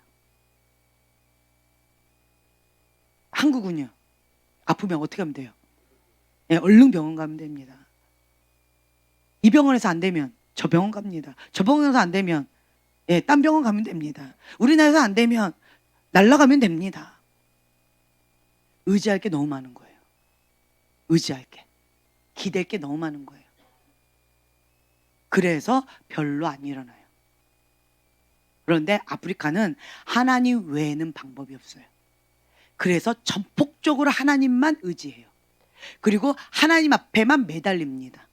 한국은요 아프면 어떻게 하면 돼요? 네, 얼른 병원 가면 됩니다. 이 병원에서 안 되면 저 병원 갑니다. 저 병원에서 안 되면 딴 병원 가면 됩니다. 우리나라에서 안 되면 날아가면 됩니다. 의지할 게 너무 많은 거예요. 의지할 게. 기댈 게 너무 많은 거예요. 그래서 별로 안 일어나요. 그런데 아프리카는 하나님 외에는 방법이 없어요. 그래서 전폭적으로 하나님만 의지해요. 그리고 하나님 앞에만 매달립니다.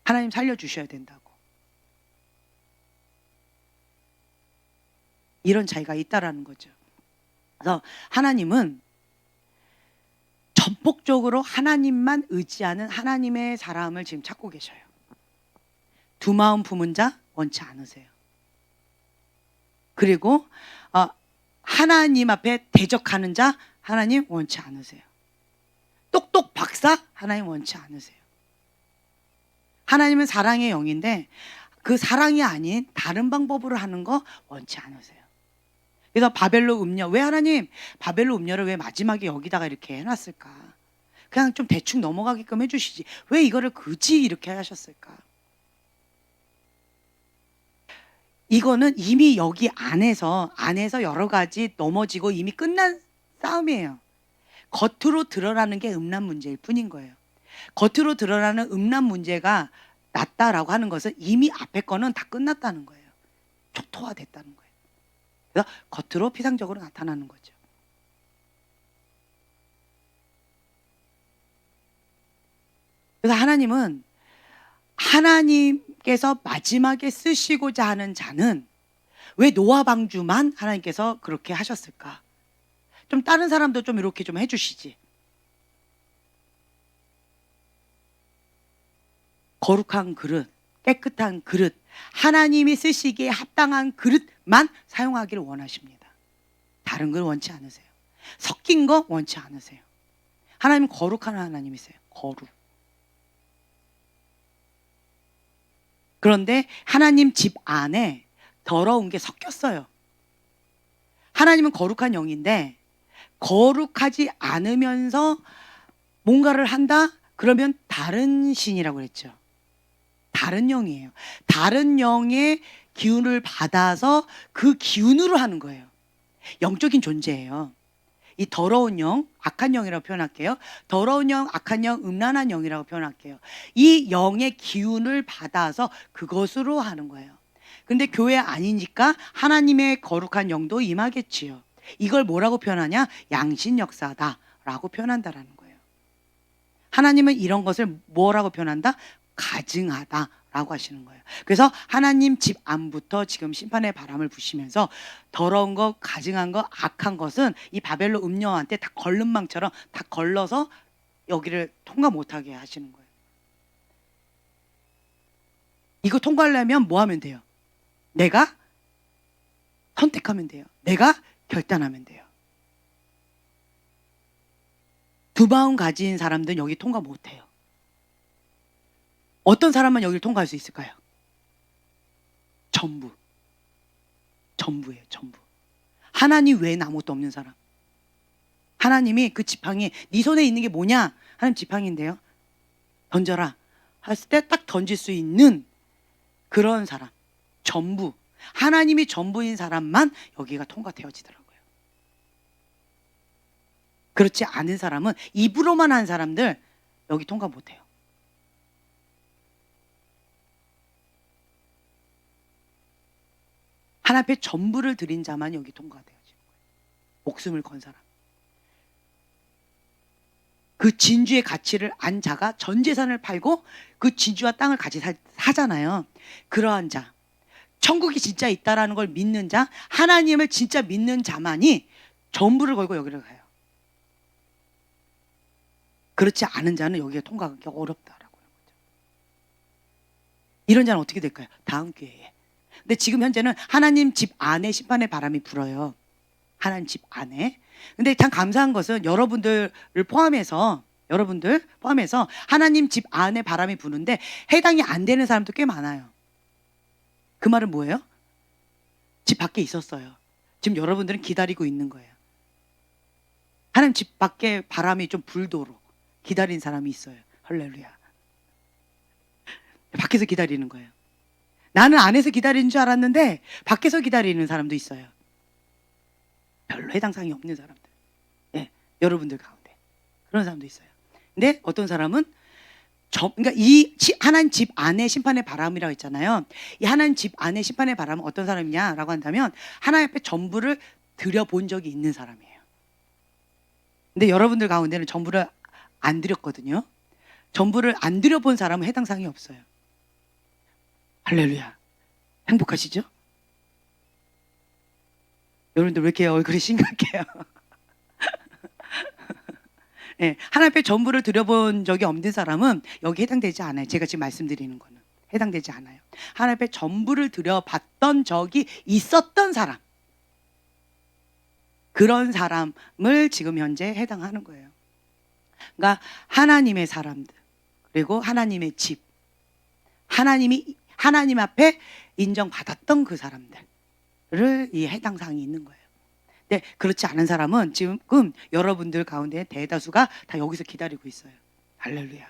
하나님 살려주셔야 된다고. 이런 차이가 있다라는 거죠. 그래서 하나님은 전폭적으로 하나님만 의지하는 하나님의 사람을 지금 찾고 계셔요. 두 마음 품은 자 원치 않으세요. 그리고 하나님 앞에 대적하는 자 하나님 원치 않으세요. 똑똑 박사 하나님 원치 않으세요. 하나님은 사랑의 영인데 그 사랑이 아닌 다른 방법으로 하는 거 원치 않으세요. 그래서 바벨로 음녀, 왜 하나님 바벨로 음녀를 왜 마지막에 여기다가 이렇게 해놨을까? 그냥 좀 대충 넘어가게끔 해주시지 왜 이거를 굳이 이렇게 하셨을까? 이거는 이미 여기 안에서 여러 가지 넘어지고 이미 끝난 싸움이에요. 겉으로 드러나는 게 음란 문제일 뿐인 거예요. 겉으로 드러나는 음란 문제가 낫다라고 하는 것은 이미 앞에 거는 다 끝났다는 거예요. 초토화됐다는 거예요. 그래서 겉으로 피상적으로 나타나는 거죠. 그래서 하나님은 하나님께서 마지막에 쓰시고자 하는 자는 왜 노아 방주만 하나님께서 그렇게 하셨을까? 좀 다른 사람도 좀 이렇게 좀 해주시지. 거룩한 그릇, 깨끗한 그릇, 하나님이 쓰시기에 합당한 그릇만 사용하기를 원하십니다. 다른 걸 원치 않으세요. 섞인 거 원치 않으세요. 하나님 거룩한 하나님이세요. 거룩. 그런데 하나님 집 안에 더러운 게 섞였어요. 하나님은 거룩한 영인데 거룩하지 않으면서 뭔가를 한다? 그러면 다른 신이라고 그랬죠. 다른 영이에요. 다른 영의 기운을 받아서 그 기운으로 하는 거예요. 영적인 존재예요. 이 더러운 영, 악한 영이라고 표현할게요. 더러운 영, 악한 영, 음란한 영이라고 표현할게요. 이 영의 기운을 받아서 그것으로 하는 거예요. 근데 교회 아니니까 하나님의 거룩한 영도 임하겠지요. 이걸 뭐라고 표현하냐? 양신 역사다라고 표현한다라는 거예요. 하나님은 이런 것을 뭐라고 표현한다? 가증하다라고 하시는 거예요. 그래서 하나님 집 안부터 지금 심판의 바람을 부시면서 더러운 거, 가증한 거, 악한 것은 이 바벨로 음녀한테 다 걸름망처럼 다 걸러서 여기를 통과 못하게 하시는 거예요. 이거 통과하려면 뭐 하면 돼요? 내가 선택하면 돼요. 내가 결단하면 돼요. 두 마음 가진 사람들은 여기 통과 못해요. 어떤 사람만 여기를 통과할 수 있을까요? 전부. 전부예요. 전부. 하나님 외에는 아무것도 없는 사람. 하나님이 그 지팡이 네 손에 있는 게 뭐냐? 하나님 지팡이인데요. 던져라. 했을 때 딱 던질 수 있는 그런 사람. 전부. 하나님이 전부인 사람만 여기가 통과되어지더라고요. 그렇지 않은 사람은 입으로만 한 사람들 여기 통과 못해요. 하나님 앞에 전부를 드린 자만 여기 통과되어지는 거예요. 목숨을 건 사람. 그 진주의 가치를 안 자가 전 재산을 팔고 그 진주와 땅을 같이 사잖아요. 그러한 자. 천국이 진짜 있다라는 걸 믿는 자, 하나님을 진짜 믿는 자만이 전부를 걸고 여기를 가요. 그렇지 않은 자는 여기에 통과하기 어렵다라고 하는 거죠. 이런 자는 어떻게 될까요? 다음 기회에. 근데 지금 현재는 하나님 집 안에 심판의 바람이 불어요. 하나님 집 안에. 근데 참 감사한 것은 여러분들 포함해서 하나님 집 안에 바람이 부는데 해당이 안 되는 사람도 꽤 많아요. 그 말은 뭐예요? 집 밖에 있었어요. 지금 여러분들은 기다리고 있는 거예요. 하나님 집 밖에 바람이 좀 불도록 기다린 사람이 있어요. 할렐루야. 밖에서 기다리는 거예요. 나는 안에서 기다리는 줄 알았는데 밖에서 기다리는 사람도 있어요. 별로 해당사항이 없는 사람들. 예, 여러분들 가운데 그런 사람도 있어요. 근데 어떤 사람은 그러니까 이 하나님 집 안에 심판의 바람이라고 했잖아요. 이 하나님 집 안에 심판의 바람은 어떤 사람이냐라고 한다면 하나님 앞에 전부를 드려본 적이 있는 사람이에요. 근데 여러분들 가운데는 전부를 안 드렸거든요. 전부를 안 드려본 사람은 해당 사항이 없어요. 할렐루야. 행복하시죠? 여러분들 왜 이렇게 얼굴이 심각해요? 네, 하나님 앞에 전부를 드려본 적이 없는 사람은 여기 해당되지 않아요. 제가 지금 말씀드리는 거는 해당되지 않아요. 하나님 앞에 전부를 드려봤던 적이 있었던 사람, 그런 사람을 지금 현재 해당하는 거예요. 그러니까 하나님의 사람들, 그리고 하나님의 집, 하나님 앞에 인정받았던 그 사람들을 이 해당 사항이 있는 거예요. 네, 그렇지 않은 사람은 지금 여러분들 가운데 대다수가 다 여기서 기다리고 있어요. 할렐루야.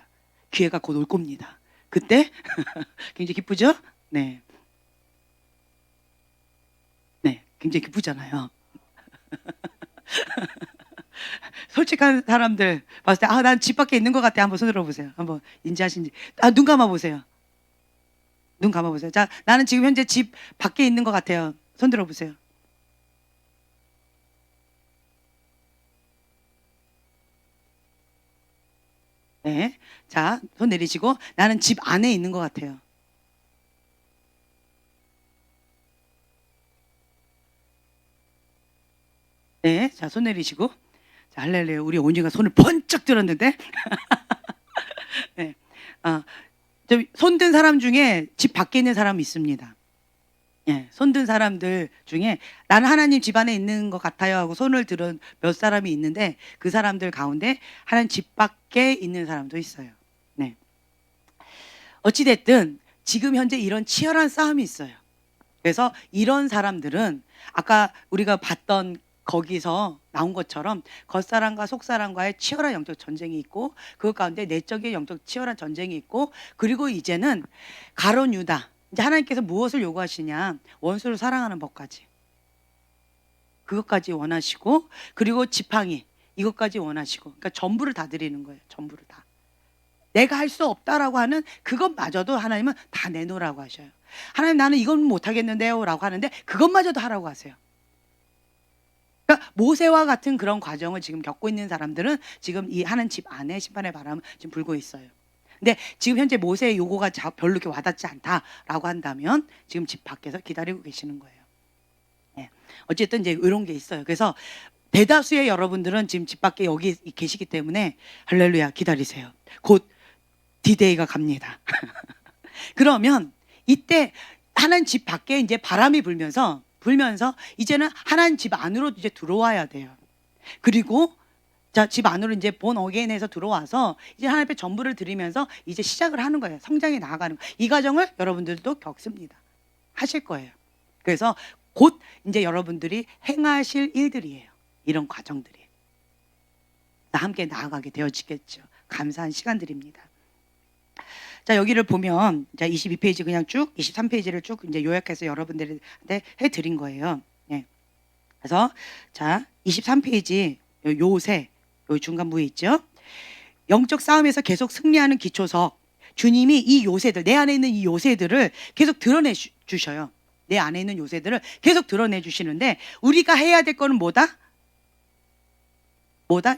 기회가 곧 올 겁니다. 그때 굉장히 기쁘죠? 네. 네, 굉장히 기쁘잖아요. 솔직한 사람들 봤을 때, 난 집 밖에 있는 것 같아. 한번 손 들어보세요. 한번 인지하신지. 눈 감아보세요. 눈 감아보세요. 자, 나는 지금 현재 집 밖에 있는 것 같아요. 손 들어보세요. 네. 자, 손 내리시고, 나는 집 안에 있는 것 같아요. 네. 자, 손 내리시고. 자, 할렐루야. 우리 온유가 손을 번쩍 들었는데. 네. 손든 사람 중에 집 밖에 있는 사람이 있습니다. 예, 손든 사람들 중에 나는 하나님 집 안에 있는 것 같아요 하고 손을 들은 몇 사람이 있는데 그 사람들 가운데 하나님 집 밖에 있는 사람도 있어요. 네. 어찌됐든 지금 현재 이런 치열한 싸움이 있어요. 그래서 이런 사람들은 아까 우리가 봤던 거기서 나온 것처럼 겉사람과 속사람과의 치열한 영적 전쟁이 있고 그 가운데 내적인 영적 치열한 전쟁이 있고 그리고 이제는 가룟 유다 이제 하나님께서 무엇을 요구하시냐 원수를 사랑하는 법까지 그것까지 원하시고 그리고 지팡이 이것까지 원하시고 그러니까 전부를 다 드리는 거예요. 전부를 다 내가 할 수 없다라고 하는 그것마저도 하나님은 다 내놓으라고 하셔요. 하나님 나는 이건 못하겠는데요 라고 하는데 그것마저도 하라고 하세요. 그러니까 모세와 같은 그런 과정을 지금 겪고 있는 사람들은 지금 이 하는 집 안에 심판의 바람은 지금 불고 있어요. 근데 지금 현재 모세의 요구가 별로 이렇게 와닿지 않다라고 한다면 지금 집 밖에서 기다리고 계시는 거예요. 네. 어쨌든 이제 이런 게 있어요. 그래서 대다수의 여러분들은 지금 집 밖에 여기 계시기 때문에 할렐루야 기다리세요. 곧 디데이가 갑니다. 그러면 이때 하나님 집 밖에 이제 바람이 불면서 이제는 하나님 집 안으로 이제 들어와야 돼요. 그리고 자, 집 안으로 이제 본 어게인에서 들어와서 이제 하나님 앞에 전부를 드리면서 이제 시작을 하는 거예요. 성장해 나아가는 거예요. 이 과정을 여러분들도 겪습니다. 하실 거예요. 그래서 곧 이제 여러분들이 행하실 일들이에요. 이런 과정들이. 함께 나아가게 되어지겠죠. 감사한 시간들입니다. 자, 여기를 보면 자, 22페이지 그냥 쭉 23페이지를 쭉 이제 요약해서 여러분들한테 해 드린 거예요. 네. 그래서 자, 23페이지 요새 요 중간부에 있죠. 영적 싸움에서 계속 승리하는 기초석. 주님이 이 요새들 내 안에 있는 이 요새들을 계속 드러내 주셔요. 내 안에 있는 요새들을 계속 드러내 주시는데 우리가 해야 될 거는 뭐다?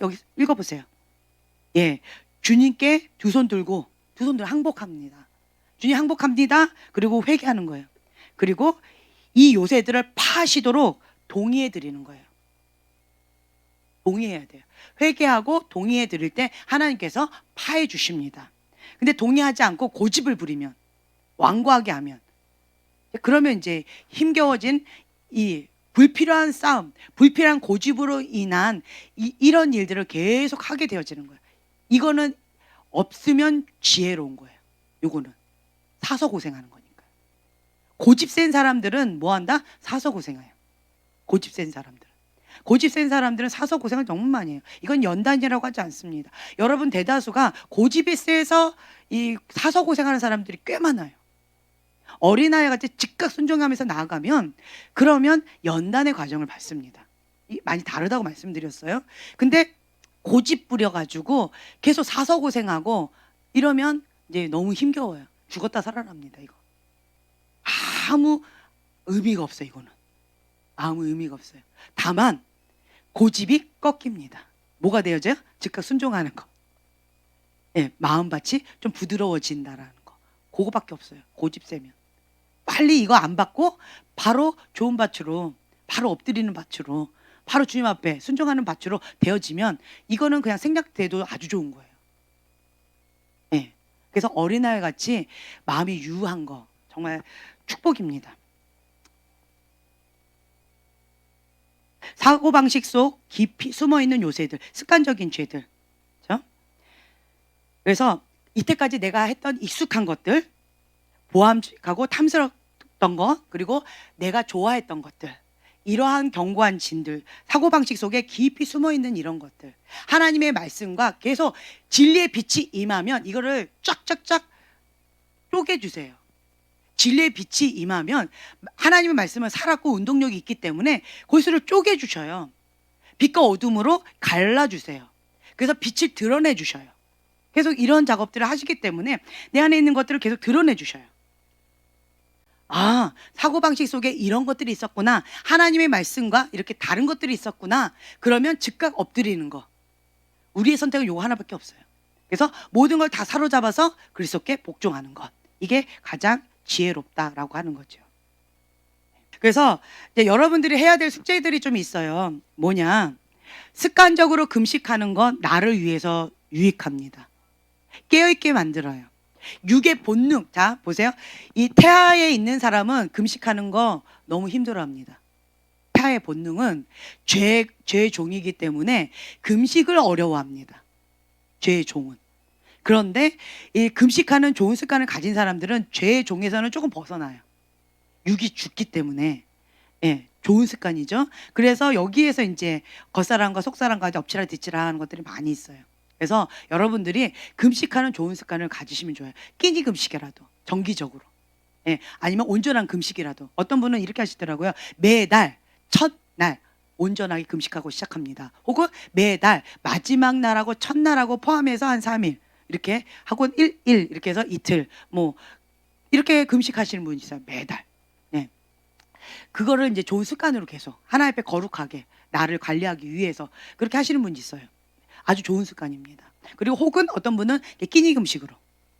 여기 읽어 보세요. 예. 주님께 두 손 들고 두 손들 항복합니다. 주님 항복합니다. 그리고 회개하는 거예요. 그리고 이 요새들을 파시도록 동의해 드리는 거예요. 동의해야 돼요. 회개하고 동의해 드릴 때 하나님께서 파해 주십니다. 근데 동의하지 않고 고집을 부리면 완고하게 하면 그러면 이제 힘겨워진 이 불필요한 싸움, 불필요한 고집으로 인한 이런 일들을 계속 하게 되어지는 거예요. 이거는 없으면 지혜로운 거예요. 요거는 사서 고생하는 거니까. 고집 센 사람들은 뭐 한다? 사서 고생해요. 고집 센 사람들은 사서 고생을 너무 많이 해요. 이건 연단이라고 하지 않습니다. 여러분 대다수가 고집이 세서 이 사서 고생하는 사람들이 꽤 많아요. 어린아이 같이 즉각 순종하면서 나아가면 그러면 연단의 과정을 밟습니다. 많이 다르다고 말씀드렸어요. 근데 고집 부려가지고 계속 사서 고생하고 이러면 이제 너무 힘겨워요. 죽었다 살아납니다. 이거 아무 의미가 없어요. 이거는 아무 의미가 없어요. 다만 고집이 꺾입니다. 뭐가 되어져요? 즉각 순종하는 거. 예, 마음밭이 좀 부드러워진다라는 거. 그거밖에 없어요. 고집 세면 빨리 이거 안 받고 바로 좋은 밭으로 바로 엎드리는 밭으로 바로 주님 앞에 순종하는 밭으로 되어지면 이거는 그냥 생각돼도 아주 좋은 거예요. 네. 그래서 어린아이 같이 마음이 유한 거 정말 축복입니다. 사고방식 속 깊이 숨어있는 요새들, 습관적인 죄들. 그렇죠? 그래서 이때까지 내가 했던 익숙한 것들, 보암직하고 탐스럽던 거, 그리고 내가 좋아했던 것들, 이러한 견고한 진들, 사고방식 속에 깊이 숨어있는 이런 것들, 하나님의 말씀과 계속 진리의 빛이 임하면 이거를 쫙쫙쫙 쪼개주세요. 진리의 빛이 임하면 하나님의 말씀은 살았고 운동력이 있기 때문에 그것을 쪼개주셔요. 빛과 어둠으로 갈라주세요. 그래서 빛을 드러내주셔요. 계속 이런 작업들을 하시기 때문에 내 안에 있는 것들을 계속 드러내주셔요. 아, 사고방식 속에 이런 것들이 있었구나. 하나님의 말씀과 이렇게 다른 것들이 있었구나. 그러면 즉각 엎드리는 거. 우리의 선택은 요거 하나밖에 없어요. 그래서 모든 걸 다 사로잡아서 그리스도께 복종하는 것. 이게 가장 지혜롭다라고 하는 거죠. 그래서 이제 여러분들이 해야 될 숙제들이 좀 있어요. 뭐냐? 습관적으로 금식하는 건 나를 위해서 유익합니다. 깨어있게 만들어요. 육의 본능. 자, 보세요. 이 태아에 있는 사람은 금식하는 거 너무 힘들어합니다. 태아의 본능은 죄의 종이기 때문에 금식을 어려워합니다. 죄의 종은. 그런데 이 금식하는 좋은 습관을 가진 사람들은 죄의 종에서는 조금 벗어나요. 육이 죽기 때문에. 예, 좋은 습관이죠. 그래서 여기에서 이제 겉사람과 속사람과 엎치라 뒤치라 하는 것들이 많이 있어요. 그래서 여러분들이 금식하는 좋은 습관을 가지시면 좋아요. 끼니 금식이라도 정기적으로. 예, 아니면 온전한 금식이라도. 어떤 분은 이렇게 하시더라고요. 매달 첫날 온전하게 금식하고 시작합니다. 혹은 매달 마지막 날하고 첫날하고 포함해서 한 3일 이렇게 하고 1일 이렇게 해서 이틀 뭐 이렇게 금식하시는 분이 있어요. 매달. 네. 그거를 이제 좋은 습관으로 계속 하나님 앞에 거룩하게 나를 관리하기 위해서 그렇게 하시는 분이 있어요. 아주 좋은 습관입니다. 그리고 혹은 어떤 분은 끼니 금식으로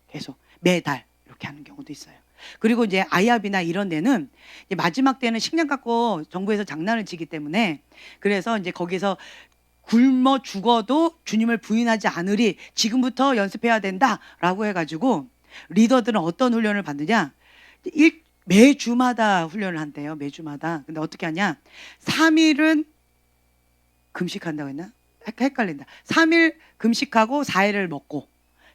계속 매달 이렇게 하는 경우도 있어요. 그리고 이제 아이압이나 이런 데는 이제 마지막 때는 식량 갖고 정부에서 장난을 치기 때문에 그래서 이제 거기서 굶어 죽어도 주님을 부인하지 않으리 지금부터 연습해야 된다라고 해가지고 리더들은 어떤 훈련을 받느냐? 매주마다 훈련을 한대요. 매주마다. 근데 어떻게 하냐? 3일은 금식한다고 했나? 헷갈린다. 3일 금식하고 4일을 먹고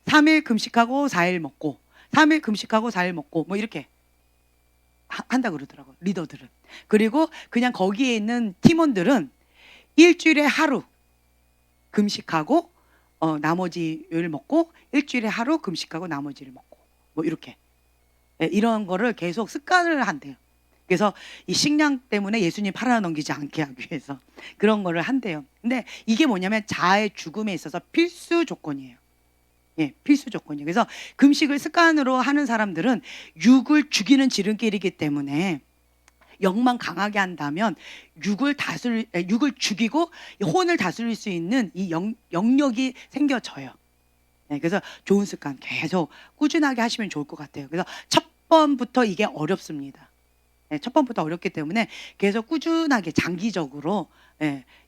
3일 금식하고 4일 먹고 3일 금식하고 4일 먹고 뭐 이렇게 한다 그러더라고요. 리더들은. 그리고 그냥 거기에 있는 팀원들은 일주일에 하루 금식하고 나머지를 먹고 일주일에 하루 금식하고 나머지를 먹고 뭐 이렇게 이런 거를 계속 습관을 한대요. 그래서 이 식량 때문에 예수님 팔아넘기지 않게 하기 위해서 그런 거를 한대요. 근데 이게 뭐냐면 자아의 죽음에 있어서 필수 조건이에요. 예, 필수 조건이에요. 그래서 금식을 습관으로 하는 사람들은 육을 죽이는 지름길이기 때문에 영만 강하게 한다면 육을 죽이고 혼을 다스릴 수 있는 이 영역이 생겨져요. 네, 그래서 좋은 습관 계속 꾸준하게 하시면 좋을 것 같아요. 그래서 첫 번부터 이게 어렵습니다. 네, 첫 번부터 어렵기 때문에 계속 꾸준하게 장기적으로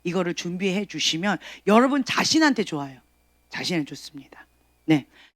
이거를 준비해 주시면 여러분 자신한테 좋아요. 자신은 좋습니다. 네.